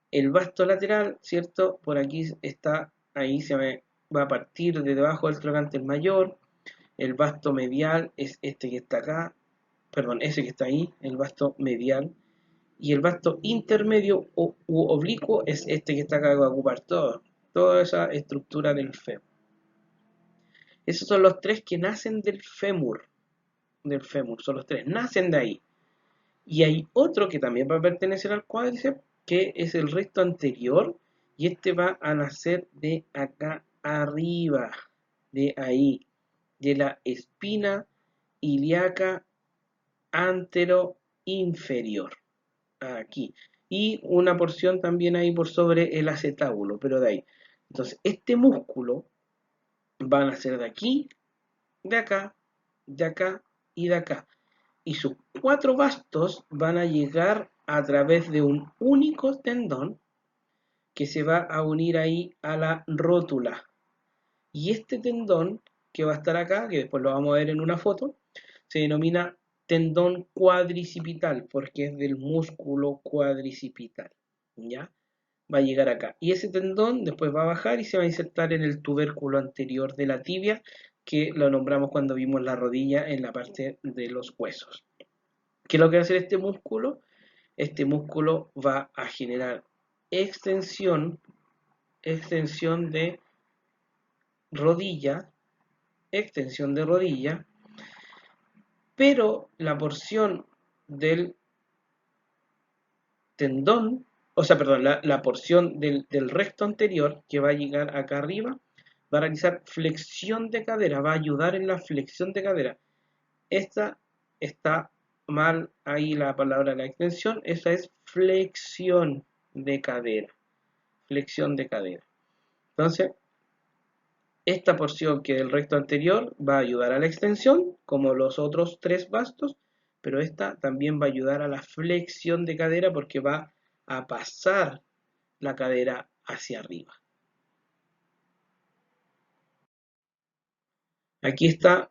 El vasto lateral, ¿cierto? Por aquí está, ahí va a partir de debajo del trocánter mayor. El vasto medial es este que está acá, perdón, ese que está ahí, el vasto medial. Y el vasto intermedio u oblicuo es este que está acá, que va a ocupar toda esa estructura del fémur. Esos son los tres que nacen del fémur, son los tres, nacen de ahí. Y hay otro que también va a pertenecer al cuádriceps, que es el recto anterior, y este va a nacer de acá arriba, de ahí, de la espina ilíaca antero inferior, aquí. Y una porción también ahí por sobre el acetábulo, pero de ahí. Entonces, este músculo va a nacer de aquí, de acá, de acá y de acá. Y sus cuatro bastos van a llegar a través de un único tendón que se va a unir ahí a la rótula. Y este tendón que va a estar acá, que después lo vamos a ver en una foto, se denomina tendón cuadricipital porque es del músculo cuadricipital, ¿ya? va a llegar acá. Y ese tendón después va a bajar y se va a insertar en el tubérculo anterior de la tibia, que lo nombramos cuando vimos la rodilla en la parte de los huesos. ¿Qué es lo que va a hacer este músculo? Este músculo va a generar extensión de rodilla, extensión de rodilla, pero la porción del tendón, o sea, perdón, la porción del recto anterior que va a llegar acá arriba, va a realizar flexión de cadera, va a ayudar en la flexión de cadera. Esta está mal ahí la palabra la extensión, esa es flexión de cadera, flexión de cadera. Entonces, esta porción que del recto anterior va a ayudar a la extensión, como los otros tres bastos, pero esta también va a ayudar a la flexión de cadera porque va a pasar la cadera hacia arriba. Aquí está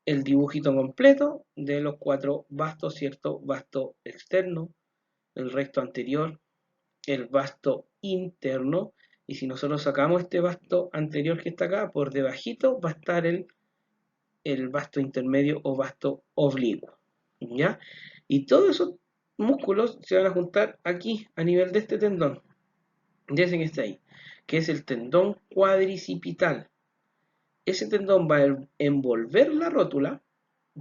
el dibujito completo de los cuatro bastos, ¿cierto? Basto externo, el recto anterior, el basto interno, y si nosotros sacamos este basto anterior que está acá, por debajito va a estar el basto intermedio o basto oblicuo, ¿ya? Y todos esos músculos se van a juntar aquí, a nivel de este tendón, de ese que está ahí, que es el tendón cuadricipital. Ese tendón va a envolver la rótula,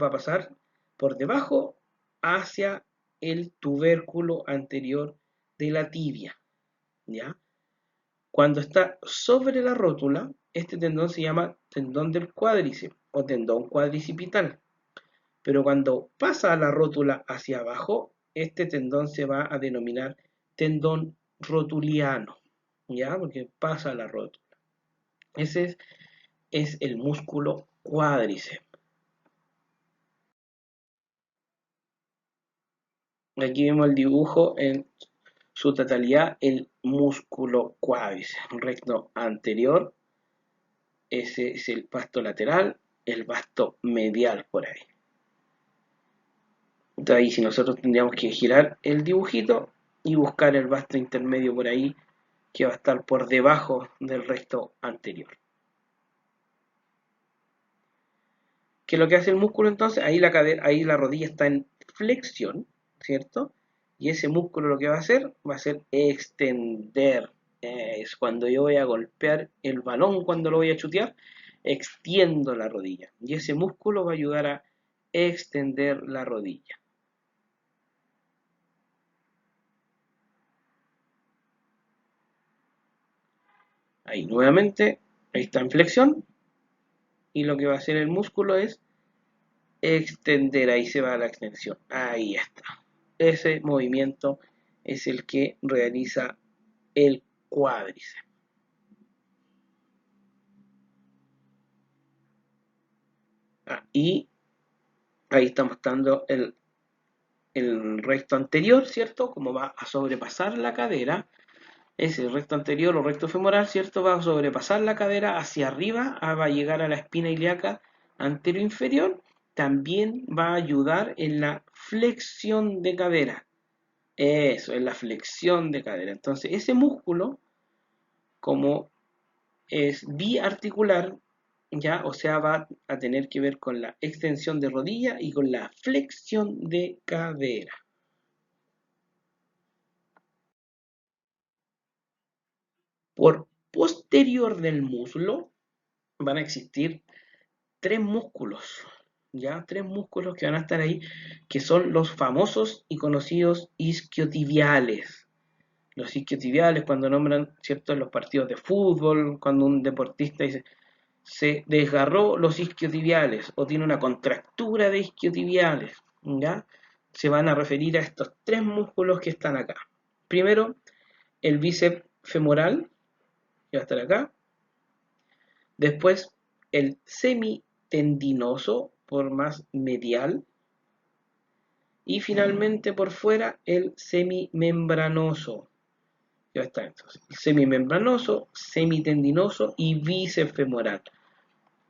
va a pasar por debajo hacia el tubérculo anterior de la tibia, ¿ya? Cuando está sobre la rótula, este tendón se llama tendón del cuádriceps o tendón cuadricipital. Pero cuando pasa a la rótula hacia abajo, este tendón se va a denominar tendón rotuliano, ¿ya? Porque pasa a la rótula. Ese es el músculo cuádriceps. Aquí vemos el dibujo en su totalidad, el músculo cuádriceps, recto anterior, ese es el vasto lateral, el vasto medial por ahí. Entonces ahí si nosotros tendríamos que girar el dibujito y buscar el vasto intermedio por ahí, que va a estar por debajo del recto anterior. ¿Qué es lo que hace el músculo entonces? Ahí la cadera, ahí la rodilla está en flexión, ¿cierto? Y ese músculo lo que va a ser extender. Es cuando yo voy a golpear el balón, cuando lo voy a chutear, extiendo la rodilla. Y ese músculo va a ayudar a extender la rodilla. Ahí nuevamente, ahí está en flexión. Y lo que va a hacer el músculo es extender, ahí se va la extensión. Ahí está. Ese movimiento es el que realiza el cuádriceps. Y ahí está mostrando el recto anterior, ¿cierto? Como va a sobrepasar la cadera. Ese recto anterior o recto femoral, ¿cierto? Va a sobrepasar la cadera hacia arriba, va a llegar a la espina ilíaca anterior-inferior. También va a ayudar en la flexión de cadera. Eso, en la flexión de cadera. Entonces, ese músculo, como es biarticular, ya, o sea, va a tener que ver con la extensión de rodilla y con la flexión de cadera. Por posterior del muslo van a existir tres músculos, ya, tres músculos que van a estar ahí, que son los famosos y conocidos isquiotibiales. Los isquiotibiales, cuando nombran, ¿cierto?, en los partidos de fútbol, cuando un deportista dice, se desgarró los isquiotibiales o tiene una contractura de isquiotibiales, ¿ya? Se van a referir a estos tres músculos que están acá. Primero, el bíceps femoral, que va a estar acá. Después, el semitendinoso, por más medial. Y finalmente, por fuera, el semimembranoso. Ya está entonces. El semimembranoso, semitendinoso y bíceps femoral.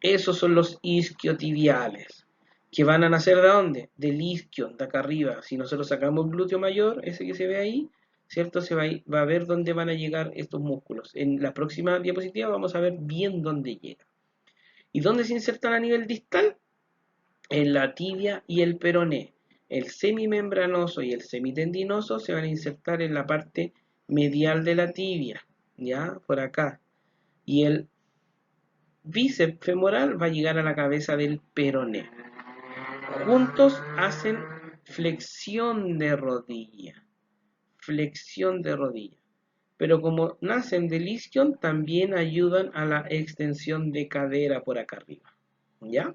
Esos son los isquiotibiales, que van a nacer ¿de dónde? Del isquio, de acá arriba. Si nosotros sacamos el glúteo mayor, ese que se ve ahí, ¿cierto? Va a ver dónde van a llegar estos músculos. En la próxima diapositiva vamos a ver bien dónde llega. ¿Y dónde se insertan a nivel distal? En la tibia y el peroné. El semimembranoso y el semitendinoso se van a insertar en la parte medial de la tibia, ya, por acá. Y el bíceps femoral va a llegar a la cabeza del peroné. Juntos hacen flexión de rodilla. Flexión de rodilla. Pero como nacen del isquion, también ayudan a la extensión de cadera por acá arriba. ¿Ya?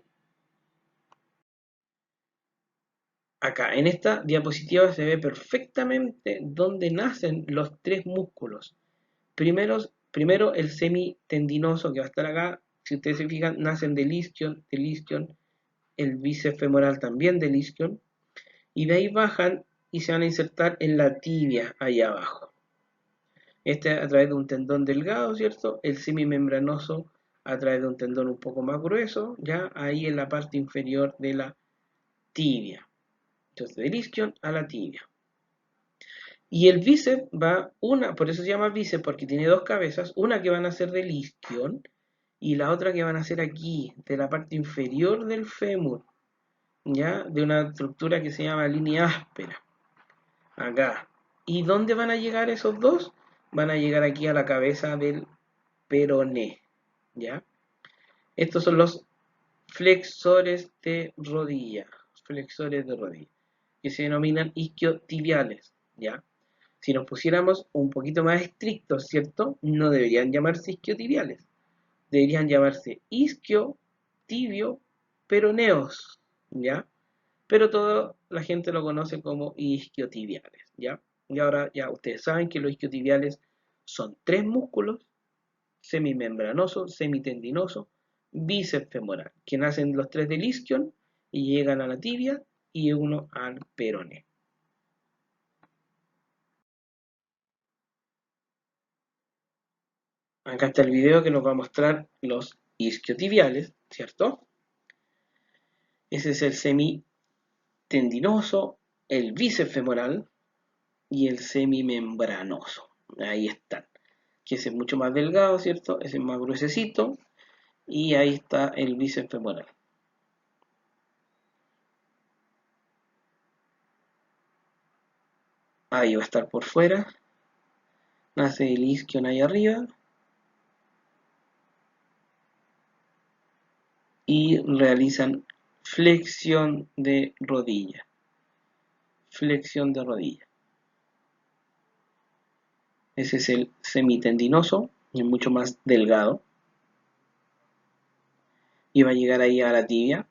Acá, en esta diapositiva se ve perfectamente dónde nacen los tres músculos. Primero el semitendinoso que va a estar acá. Si ustedes se fijan, nacen del isquion, el bíceps femoral también del isquion. Y de ahí bajan y se van a insertar en la tibia, ahí abajo. Este a través de un tendón delgado, ¿cierto? El semimembranoso a través de un tendón un poco más grueso, ya ahí en la parte inferior de la tibia. Entonces, del isquion a la tibia. Y el bíceps va por eso se llama bíceps, porque tiene dos cabezas, una que van a ser del isquion y la otra que van a ser aquí, de la parte inferior del fémur, ya, de una estructura que se llama línea áspera, acá. ¿Y dónde van a llegar esos dos? Van a llegar aquí a la cabeza del peroné, ¿ya? Estos son los flexores de rodilla, que se denominan isquiotibiales, ¿ya? Si nos pusiéramos un poquito más estrictos, ¿cierto? No deberían llamarse isquiotibiales, deberían llamarse isquio, tibio, peroneos, ¿ya? Pero toda la gente lo conoce como isquiotibiales, ¿ya? Y ahora ya ustedes saben que los isquiotibiales son tres músculos, semimembranoso, semitendinoso, bíceps femoral, que nacen los tres del isquion y llegan a la tibia y uno al peroné. Acá está el video que nos va a mostrar los isquiotibiales, ¿cierto? Ese es el semitendinoso, el bíceps femoral y el semimembranoso. Ahí están. Que ese es mucho más delgado, ¿cierto? Ese es más gruesecito. Y ahí está el bíceps femoral. Ahí va a estar por fuera. Nace el isquion ahí arriba. Y realizan flexión de rodilla. Flexión de rodilla. Ese es el semitendinoso, y es mucho más delgado. Y va a llegar ahí a la tibia.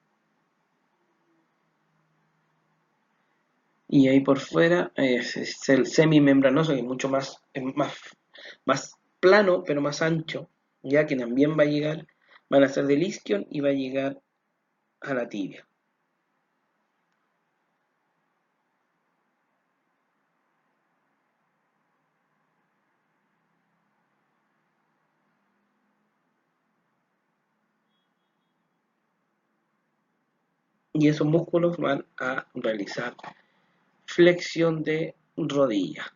Y ahí por fuera es el semimembranoso, que es mucho más plano, pero más ancho, ya que también va a llegar, van a ser del isquion y va a llegar a la tibia. Y esos músculos van a realizar flexión de rodilla.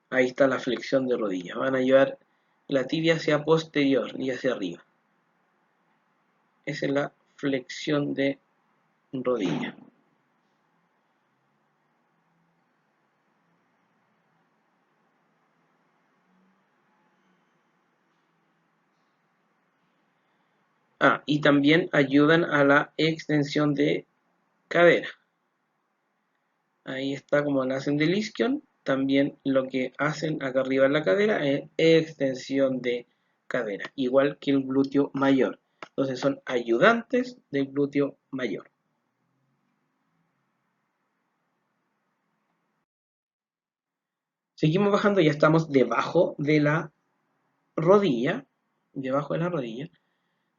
Ahí está la flexión de rodilla. Van a llevar la tibia hacia posterior y hacia arriba. Esa es la flexión de rodilla. Y también ayudan a la extensión de cadera. Ahí está como nacen del isquion. También lo que hacen acá arriba en la cadera es extensión de cadera, igual que el glúteo mayor. Entonces son ayudantes del glúteo mayor. Seguimos bajando, ya estamos debajo de la rodilla. Debajo de la rodilla.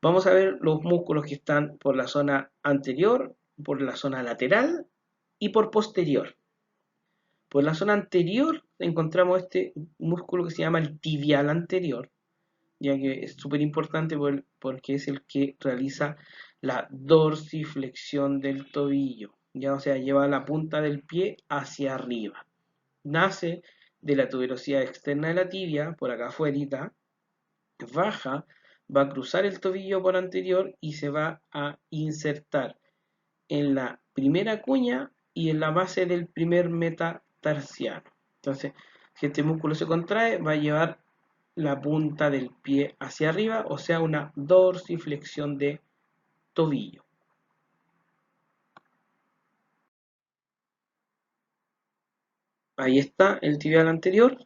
Vamos a ver los músculos que están por la zona anterior, por la zona lateral y por posterior. Por la zona anterior encontramos este músculo que se llama el tibial anterior, ya que es súper importante porque es el que realiza la dorsiflexión del tobillo, ya, o sea, lleva la punta del pie hacia arriba. Nace de la tuberosidad externa de la tibia, por acá afuera, baja, va a cruzar el tobillo por anterior y se va a insertar en la primera cuña y en la base del primer metatarsiano. Entonces, si este músculo se contrae, va a llevar la punta del pie hacia arriba, o sea, una dorsiflexión de tobillo. Ahí está el tibial anterior,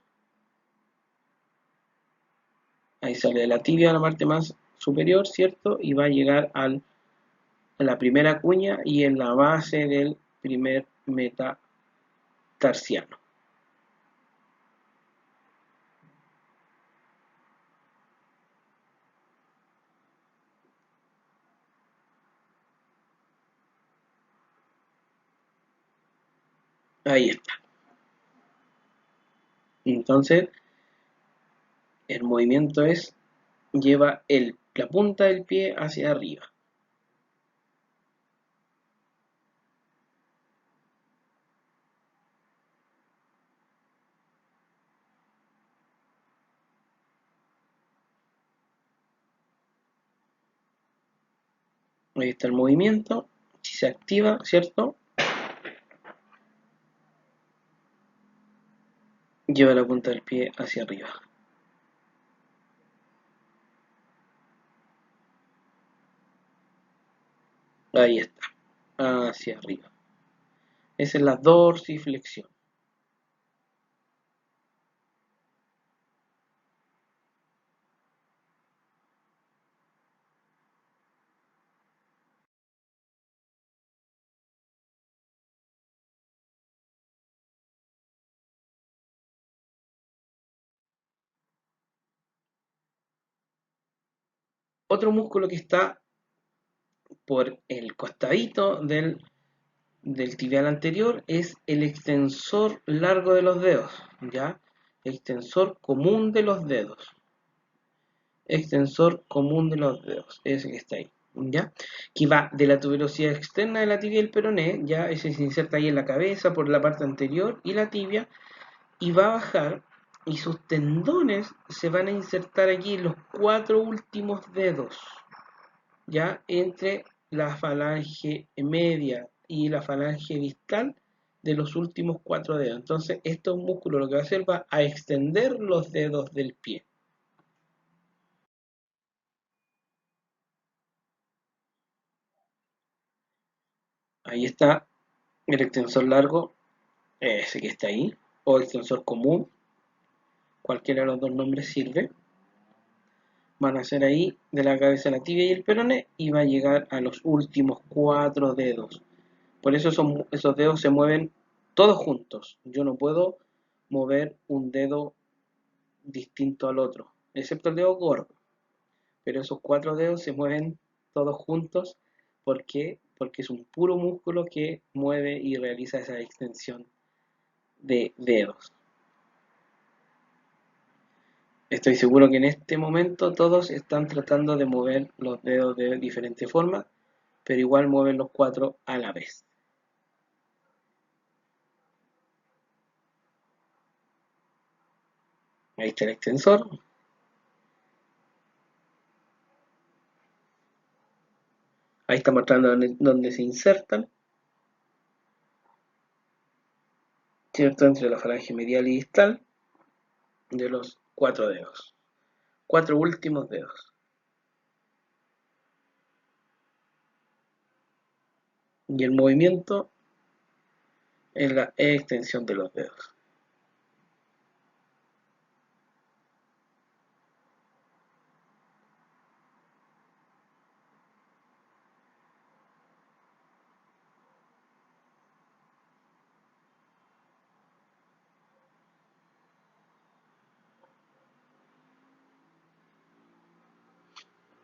ahí sale de la tibia a la parte más superior, ¿cierto? Y va a llegar a la primera cuña y en la base del primer metatarsiano. Ahí está. Entonces, el movimiento lleva la punta del pie hacia arriba. Ahí está el movimiento. Si se activa, ¿cierto? Lleva la punta del pie hacia arriba. Ahí está. Hacia arriba. Esa es la dorsiflexión. Otro músculo que está por el costadito del tibial anterior es el extensor largo de los dedos, ¿ya? Extensor común de los dedos. Extensor común de los dedos, ese que está ahí, ¿ya? Que va de la tuberosidad externa de la tibia y el peroné, ya ese se inserta ahí en la cabeza por la parte anterior y la tibia, y va a bajar y sus tendones se van a insertar aquí en los cuatro últimos dedos, ya entre la falange media y la falange distal de los últimos cuatro dedos. Entonces, estos músculos lo que va a hacer va a extender los dedos del pie. Ahí está el extensor largo, ese que está ahí, o extensor común, cualquiera de los dos nombres sirve. Van a ser ahí de la cabeza a la tibia y el peroné y va a llegar a los últimos cuatro dedos. Por eso esos dedos se mueven todos juntos. Yo no puedo mover un dedo distinto al otro, excepto el dedo gordo. Pero esos cuatro dedos se mueven todos juntos. ¿Por qué? Porque es un puro músculo que mueve y realiza esa extensión de dedos. Estoy seguro que en este momento todos están tratando de mover los dedos de diferente forma, pero igual mueven los cuatro a la vez. Ahí está el extensor. Ahí está mostrando dónde se insertan, ¿cierto? Entre la falange medial y distal de los cuatro dedos. Cuatro últimos dedos. Y el movimiento es la extensión de los dedos.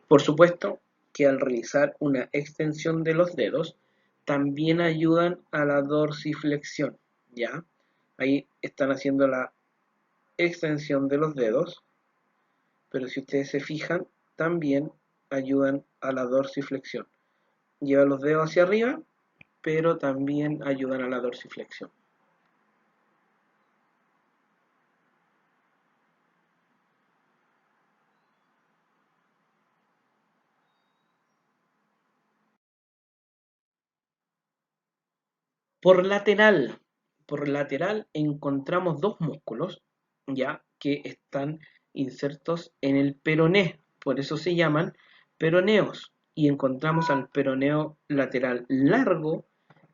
Por supuesto que al realizar una extensión de los dedos, también ayudan a la dorsiflexión, ¿ya? Ahí están haciendo la extensión de los dedos, pero si ustedes se fijan, también ayudan a la dorsiflexión. Llevan los dedos hacia arriba, pero también ayudan a la dorsiflexión. Por lateral, por lateral encontramos dos músculos, ya que están insertos en el peroné, por eso se llaman peroneos. Y encontramos al peroneo lateral largo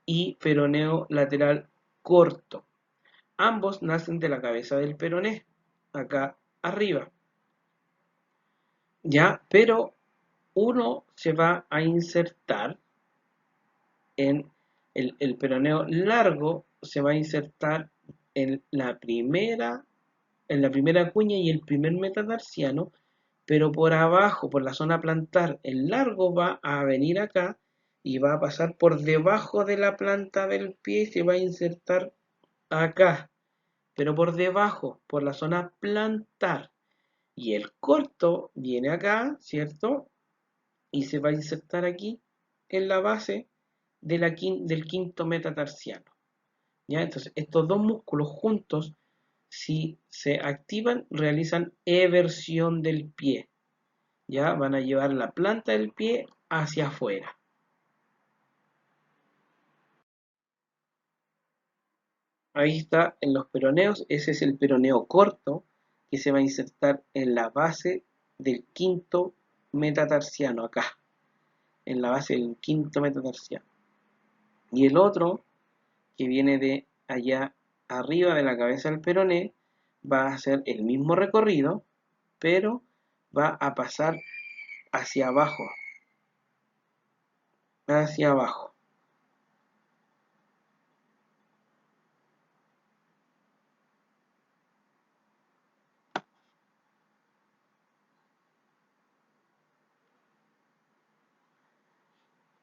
y peroneo lateral corto. Ambos nacen de la cabeza del peroné, acá arriba, ya, pero uno se va a insertar en el peroneo largo, se va a insertar en la primera cuña y el primer metatarsiano, pero por abajo, por la zona plantar. El largo va a venir acá y va a pasar por debajo de la planta del pie y se va a insertar acá, pero por debajo, por la zona plantar. Y el corto viene acá, ¿cierto? Y se va a insertar aquí en la base de del quinto metatarsiano. ¿Ya? Entonces, estos dos músculos juntos, si se activan, realizan eversión del pie. ¿Ya? Van a llevar la planta del pie hacia afuera. Ahí está en los peroneos, ese es el peroneo corto que se va a insertar en la base del quinto metatarsiano, acá, en la base del quinto metatarsiano. Y el otro, que viene de allá arriba de la cabeza del peroné, va a hacer el mismo recorrido, pero va a pasar hacia abajo, hacia abajo.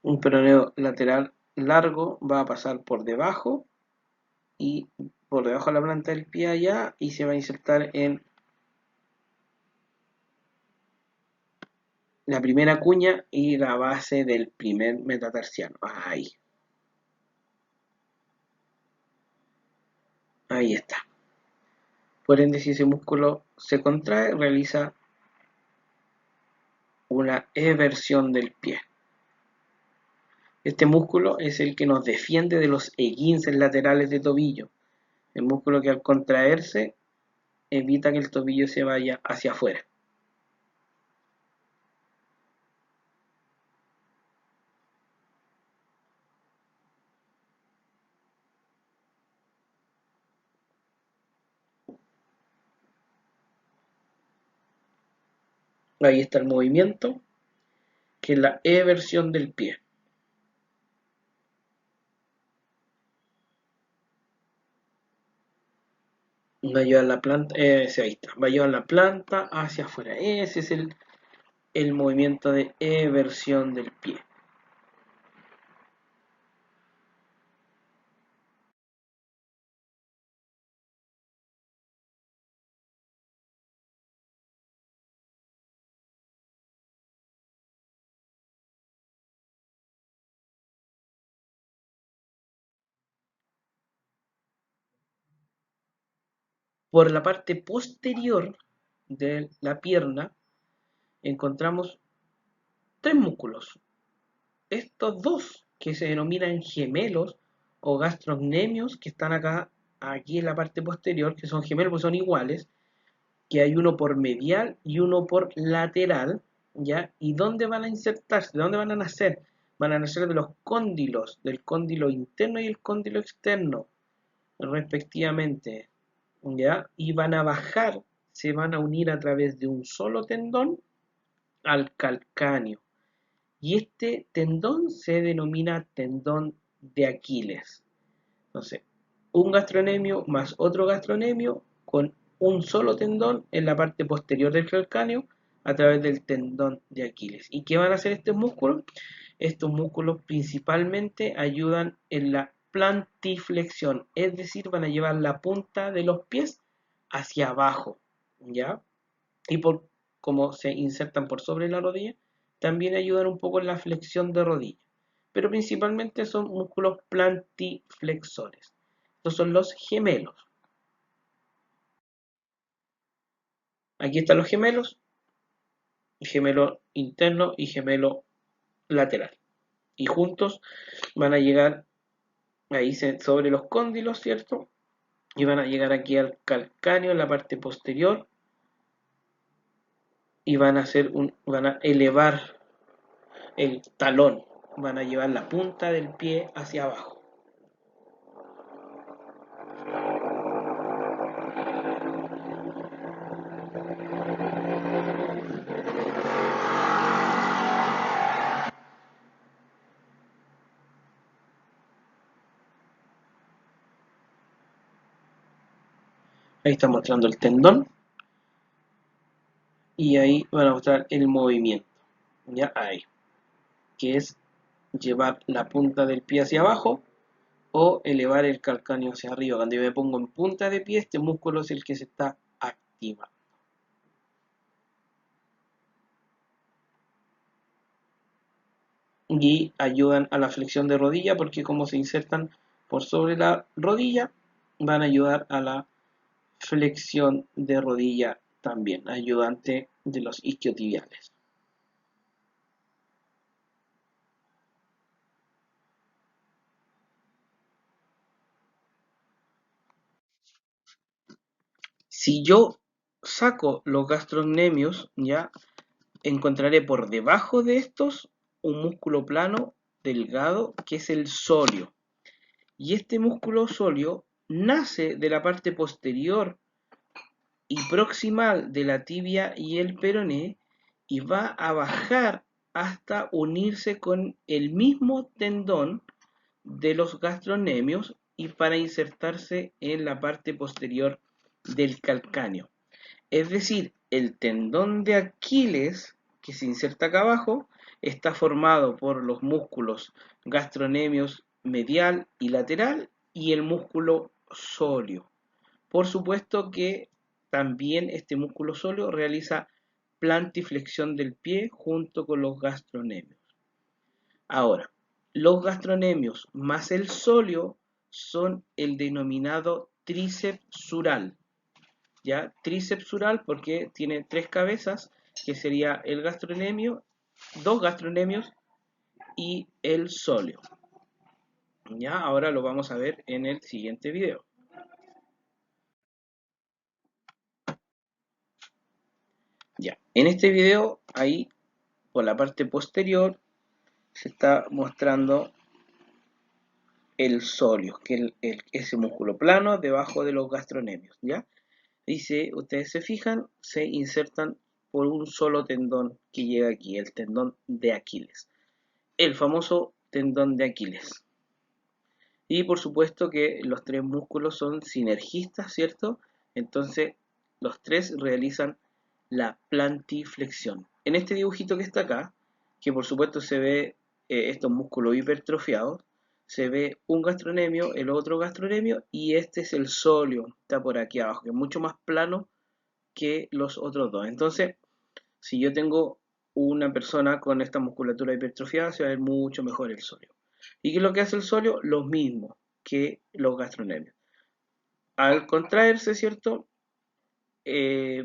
Un peroneo lateral largo va a pasar por debajo y por debajo de la planta del pie allá y se va a insertar en la primera cuña y la base del primer metatarsiano. Ahí está. Por ende, si ese músculo se contrae, realiza una eversión del pie. Este músculo es el que nos defiende de los esguinces laterales de tobillo. El músculo que al contraerse evita que el tobillo se vaya hacia afuera. Ahí está el movimiento, que es la eversión del pie. Va a llevar la planta, ahí está, va a llevar la planta hacia afuera. Ese es el movimiento de eversión del pie. Por la parte posterior de la pierna encontramos tres músculos. Estos dos que se denominan gemelos o gastrocnemios que están acá, aquí en la parte posterior, que son gemelos porque son iguales, que hay uno por medial y uno por lateral, ¿ya? ¿Y dónde van a insertarse? ¿De dónde van a nacer? Van a nacer de los cóndilos, del cóndilo interno y el cóndilo externo, respectivamente, ¿ya? Y van a bajar, se van a unir a través de un solo tendón al calcáneo. Y este tendón se denomina tendón de Aquiles. Entonces, un gastronemio más otro gastronemio con un solo tendón en la parte posterior del calcáneo a través del tendón de Aquiles. ¿Y qué van a hacer estos músculos? Estos músculos principalmente ayudan en la plantiflexión, es decir, van a llevar la punta de los pies hacia abajo, ¿ya? Y por como se insertan por sobre la rodilla, también ayudan un poco en la flexión de rodilla. Pero principalmente son músculos plantiflexores. Estos son los gemelos. Aquí están los gemelos, gemelo interno y gemelo lateral. Y juntos van a llegar ahí sobre los cóndilos, ¿cierto? Y van a llegar aquí al calcáneo en la parte posterior y van a elevar el talón, van a llevar la punta del pie hacia abajo. Ahí está mostrando el tendón y ahí van a mostrar el movimiento, ya ahí, que es llevar la punta del pie hacia abajo o elevar el calcáneo hacia arriba. Cuando yo me pongo en punta de pie, este músculo es el que se está activando. Y ayudan a la flexión de rodilla porque como se insertan por sobre la rodilla, van a ayudar a la flexión de rodilla también, ayudante de los isquiotibiales. Si yo saco los gastrocnemios, ya encontraré por debajo de estos un músculo plano delgado que es el sóleo. Y este músculo sóleo nace de la parte posterior y proximal de la tibia y el peroné y va a bajar hasta unirse con el mismo tendón de los gastrocnemios y para insertarse en la parte posterior del calcáneo. Es decir, el tendón de Aquiles que se inserta acá abajo está formado por los músculos gastrocnemios medial y lateral y el músculo sóleo. Por supuesto que también este músculo sóleo realiza plantiflexión del pie junto con los gastrocnemios. Ahora, los gastrocnemios más el sóleo son el denominado tríceps sural. ¿Ya? Tríceps sural porque tiene tres cabezas, que sería el gastrocnemio, dos gastrocnemios y el sóleo. ¿Ya? Ahora lo vamos a ver en el siguiente video. Ya, en este video, ahí por la parte posterior, se está mostrando el sóleo, que es ese músculo plano debajo de los gastrocnemios, ¿ya? Dice, ustedes se fijan, se insertan por un solo tendón que llega aquí, el tendón de Aquiles. El famoso tendón de Aquiles. Y por supuesto que los tres músculos son sinergistas, ¿cierto? Entonces, los tres realizan la plantiflexión. En este dibujito que está acá, que por supuesto se ve estos músculos hipertrofiados, se ve un gastrocnemio, el otro gastrocnemio, y este es el sóleo, está por aquí abajo, que es mucho más plano que los otros dos. Entonces, si yo tengo una persona con esta musculatura hipertrofiada, se va a ver mucho mejor el sóleo. ¿Y qué es lo que hace el sóleo? Lo mismo que los gastrocnemios. Al contraerse, ¿cierto?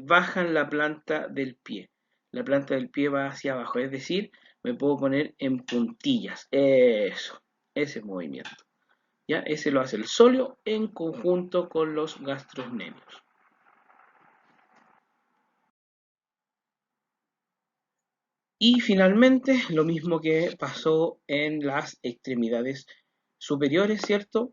Bajan la planta del pie. La planta del pie va hacia abajo, es decir, me puedo poner en puntillas. Eso, ese movimiento. ¿Ya? Ese lo hace el sóleo en conjunto con los gastrocnemios. Y finalmente, lo mismo que pasó en las extremidades superiores, ¿cierto?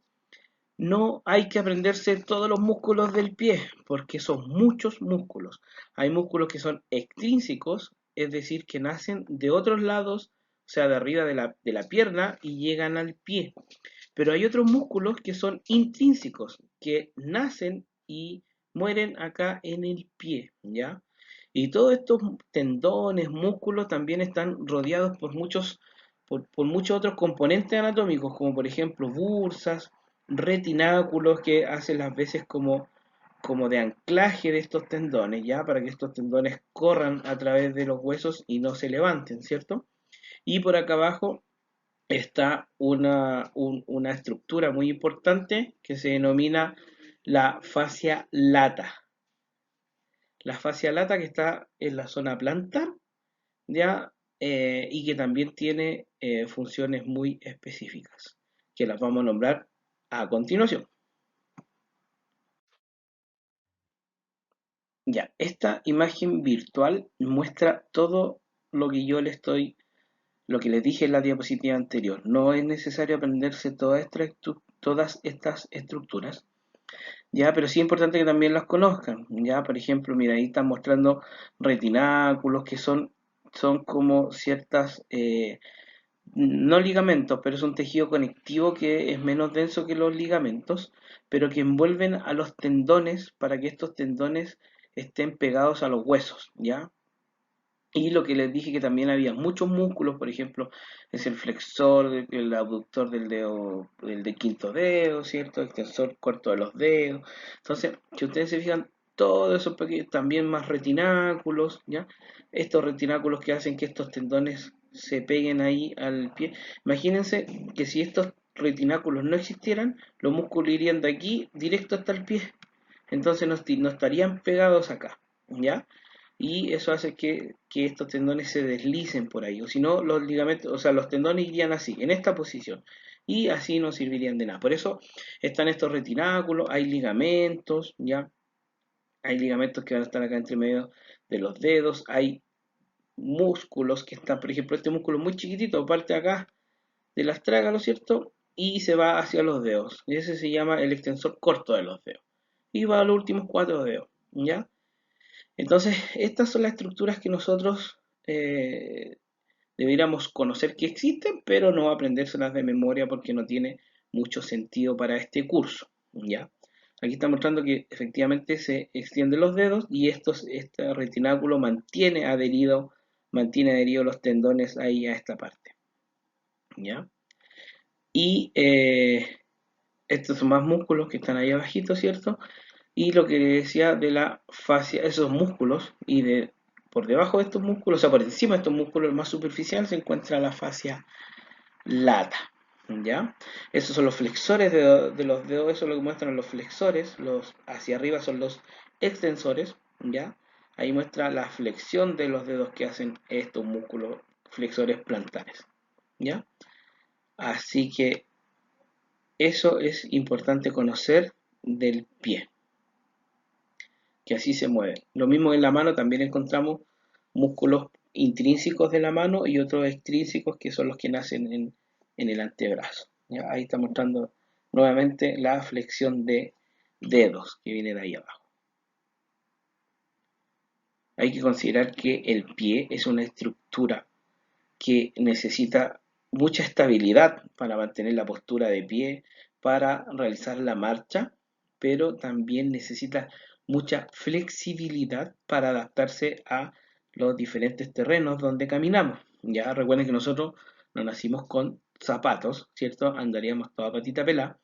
No hay que aprenderse todos los músculos del pie, porque son muchos músculos. Hay músculos que son extrínsecos, es decir, que nacen de otros lados, o sea, de arriba de la pierna y llegan al pie. Pero hay otros músculos que son intrínsecos, que nacen y mueren acá en el pie, ¿ya? Y todos estos tendones, músculos también están rodeados por muchos por muchos otros componentes anatómicos, como por ejemplo bursas, retináculos que hacen las veces como de anclaje de estos tendones, ¿ya? Para que estos tendones corran a través de los huesos y no se levanten, ¿cierto? Y por acá abajo está una estructura muy importante que se denomina la fascia lata. La fascia lata que está en la zona plantar, ¿ya? Y que también tiene funciones muy específicas, que las vamos a nombrar a continuación. Ya, esta imagen virtual muestra todo lo que yo le estoy, lo que les dije en la diapositiva anterior. No es necesario aprenderse todas estas estructuras, ya, pero sí es importante que también las conozcan. Ya, por ejemplo, mira, ahí están mostrando retináculos que son como ciertas no ligamentos, pero es un tejido conectivo que es menos denso que los ligamentos, pero que envuelven a los tendones para que estos tendones estén pegados a los huesos, ¿ya? Y lo que les dije que también había muchos músculos, por ejemplo, es el flexor, el abductor del dedo, el de quinto dedo, ¿cierto? Extensor corto de los dedos. Entonces, si ustedes se fijan, todos esos pequeños, también más retináculos, ¿ya? Estos retináculos que hacen que estos tendones se peguen ahí al pie. Imagínense que si estos retináculos no existieran, los músculos irían de aquí directo hasta el pie. Entonces no estarían pegados acá, ¿ya? Y eso hace que estos tendones se deslicen por ahí, o si no, los ligamentos, o sea, los tendones irían así, en esta posición, y así no servirían de nada. Por eso están estos retináculos, hay ligamentos, ¿ya? Hay ligamentos que van a estar acá entre medio de los dedos, hay músculos que están, por ejemplo, este músculo muy chiquitito, parte acá del astrágalo, ¿cierto? Y se va hacia los dedos, y ese se llama el extensor corto de los dedos, y va a los últimos cuatro dedos, ¿ya? Entonces, estas son las estructuras que nosotros deberíamos conocer que existen, pero no aprendérselas de memoria porque no tiene mucho sentido para este curso, ¿ya? Aquí está mostrando que efectivamente se extienden los dedos y este retináculo mantiene adheridos los tendones ahí a esta parte, ¿ya? Y estos son más músculos que están ahí abajito, ¿cierto? Y lo que decía de la fascia, esos músculos, y por debajo de estos músculos, o sea, por encima de estos músculos, el más superficial, se encuentra la fascia lata, ¿ya? Esos son los flexores de los dedos, eso es lo que muestran los flexores, los hacia arriba son los extensores, ¿ya? Ahí muestra la flexión de los dedos que hacen estos músculos flexores plantares, ¿ya? Así que eso es importante conocer del pie, que así se mueve. Lo mismo en la mano, también encontramos músculos intrínsecos de la mano y otros extrínsecos que son los que nacen en el antebrazo. ¿Ya? Ahí está mostrando nuevamente la flexión de dedos que vienen ahí abajo. Hay que considerar que el pie es una estructura que necesita mucha estabilidad para mantener la postura de pie, para realizar la marcha, pero también necesita mucha flexibilidad para adaptarse a los diferentes terrenos donde caminamos. Ya recuerden que nosotros no nacimos con zapatos, ¿cierto? Andaríamos toda patita pelada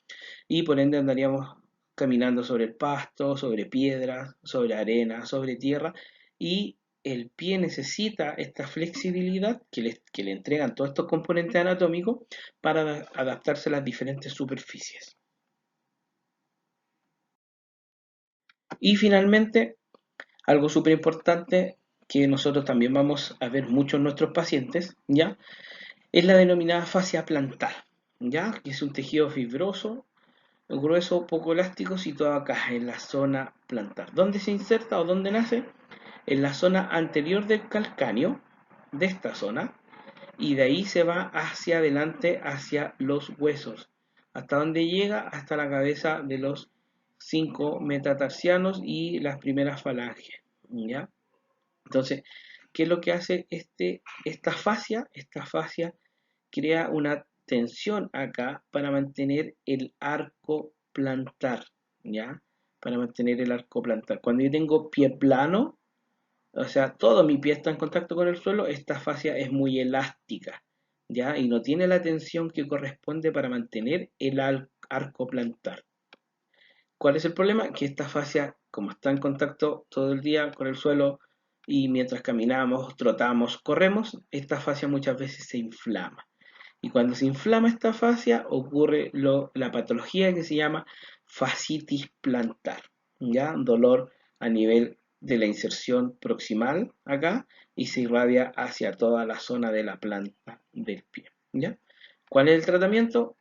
y por ende andaríamos caminando sobre el pasto, sobre piedras, sobre arena, sobre tierra y el pie necesita esta flexibilidad que le entregan todos estos componentes anatómicos para adaptarse a las diferentes superficies. Y finalmente, algo súper importante que nosotros también vamos a ver mucho en nuestros pacientes, ¿ya? Es la denominada fascia plantar, ¿ya? Que es un tejido fibroso, grueso, poco elástico, situado acá en la zona plantar. ¿Dónde se inserta o dónde nace? En la zona anterior del calcáneo, de esta zona, y de ahí se va hacia adelante, hacia los huesos. ¿Hasta dónde llega? Hasta la cabeza de los 5 metatarsianos y las primeras falanges, ¿ya? Entonces, ¿qué es lo que hace esta fascia? Esta fascia crea una tensión acá para mantener el arco plantar, ¿ya? Para mantener el arco plantar. Cuando yo tengo pie plano, o sea, todo mi pie está en contacto con el suelo, esta fascia es muy elástica, ¿ya? Y no tiene la tensión que corresponde para mantener el arco plantar. ¿Cuál es el problema? Que esta fascia, como está en contacto todo el día con el suelo y mientras caminamos, trotamos, corremos, esta fascia muchas veces se inflama. Y cuando se inflama esta fascia ocurre la patología que se llama fascitis plantar, ¿ya? Dolor a nivel de la inserción proximal acá y se irradia hacia toda la zona de la planta del pie, ¿ya? ¿Cuál es el tratamiento?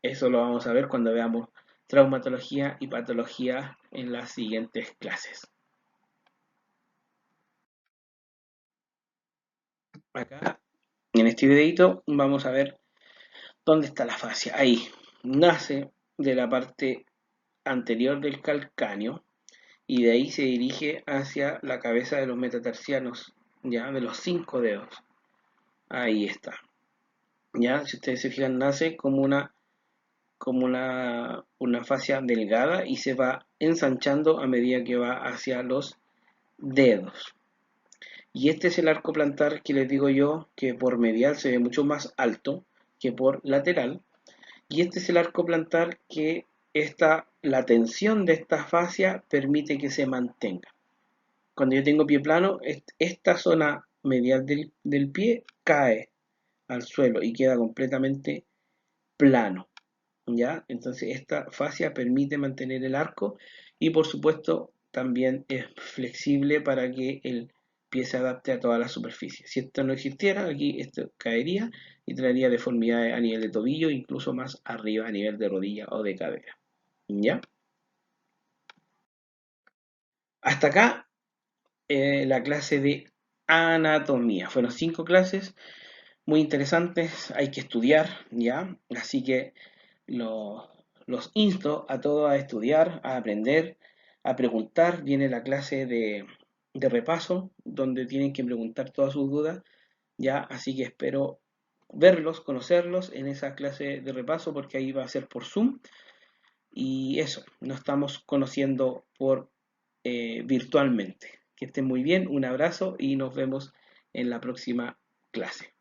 Eso lo vamos a ver cuando veamos traumatología y patología en las siguientes clases. Acá en este videito vamos a ver dónde está la fascia. Ahí nace de la parte anterior del calcáneo y de ahí se dirige hacia la cabeza de los metatarsianos, ya de los 5 dedos. Ahí está. Ya, si ustedes se fijan, nace como una fascia delgada y se va ensanchando a medida que va hacia los dedos. Y este es el arco plantar que les digo yo que por medial se ve mucho más alto que por lateral. Y este es el arco plantar que la tensión de esta fascia permite que se mantenga. Cuando yo tengo pie plano, esta zona medial del pie cae al suelo y queda completamente plano. ¿Ya? Entonces esta fascia permite mantener el arco y por supuesto también es flexible para que el pie se adapte a toda la superficie. Si esto no existiera, aquí esto caería y traería deformidades a nivel de tobillo, incluso más arriba a nivel de rodilla o de cadera. ¿Ya? Hasta acá la clase de anatomía. Fueron 5 clases muy interesantes, hay que estudiar, ¿ya? Así que Lo- los insto a todos a estudiar, a aprender, a preguntar. Viene la clase de repaso, donde tienen que preguntar todas sus dudas, ya, así que espero verlos, conocerlos en esa clase de repaso, porque ahí va a ser por Zoom. Y eso, nos estamos conociendo por virtualmente. Que estén muy bien, un abrazo y nos vemos en la próxima clase.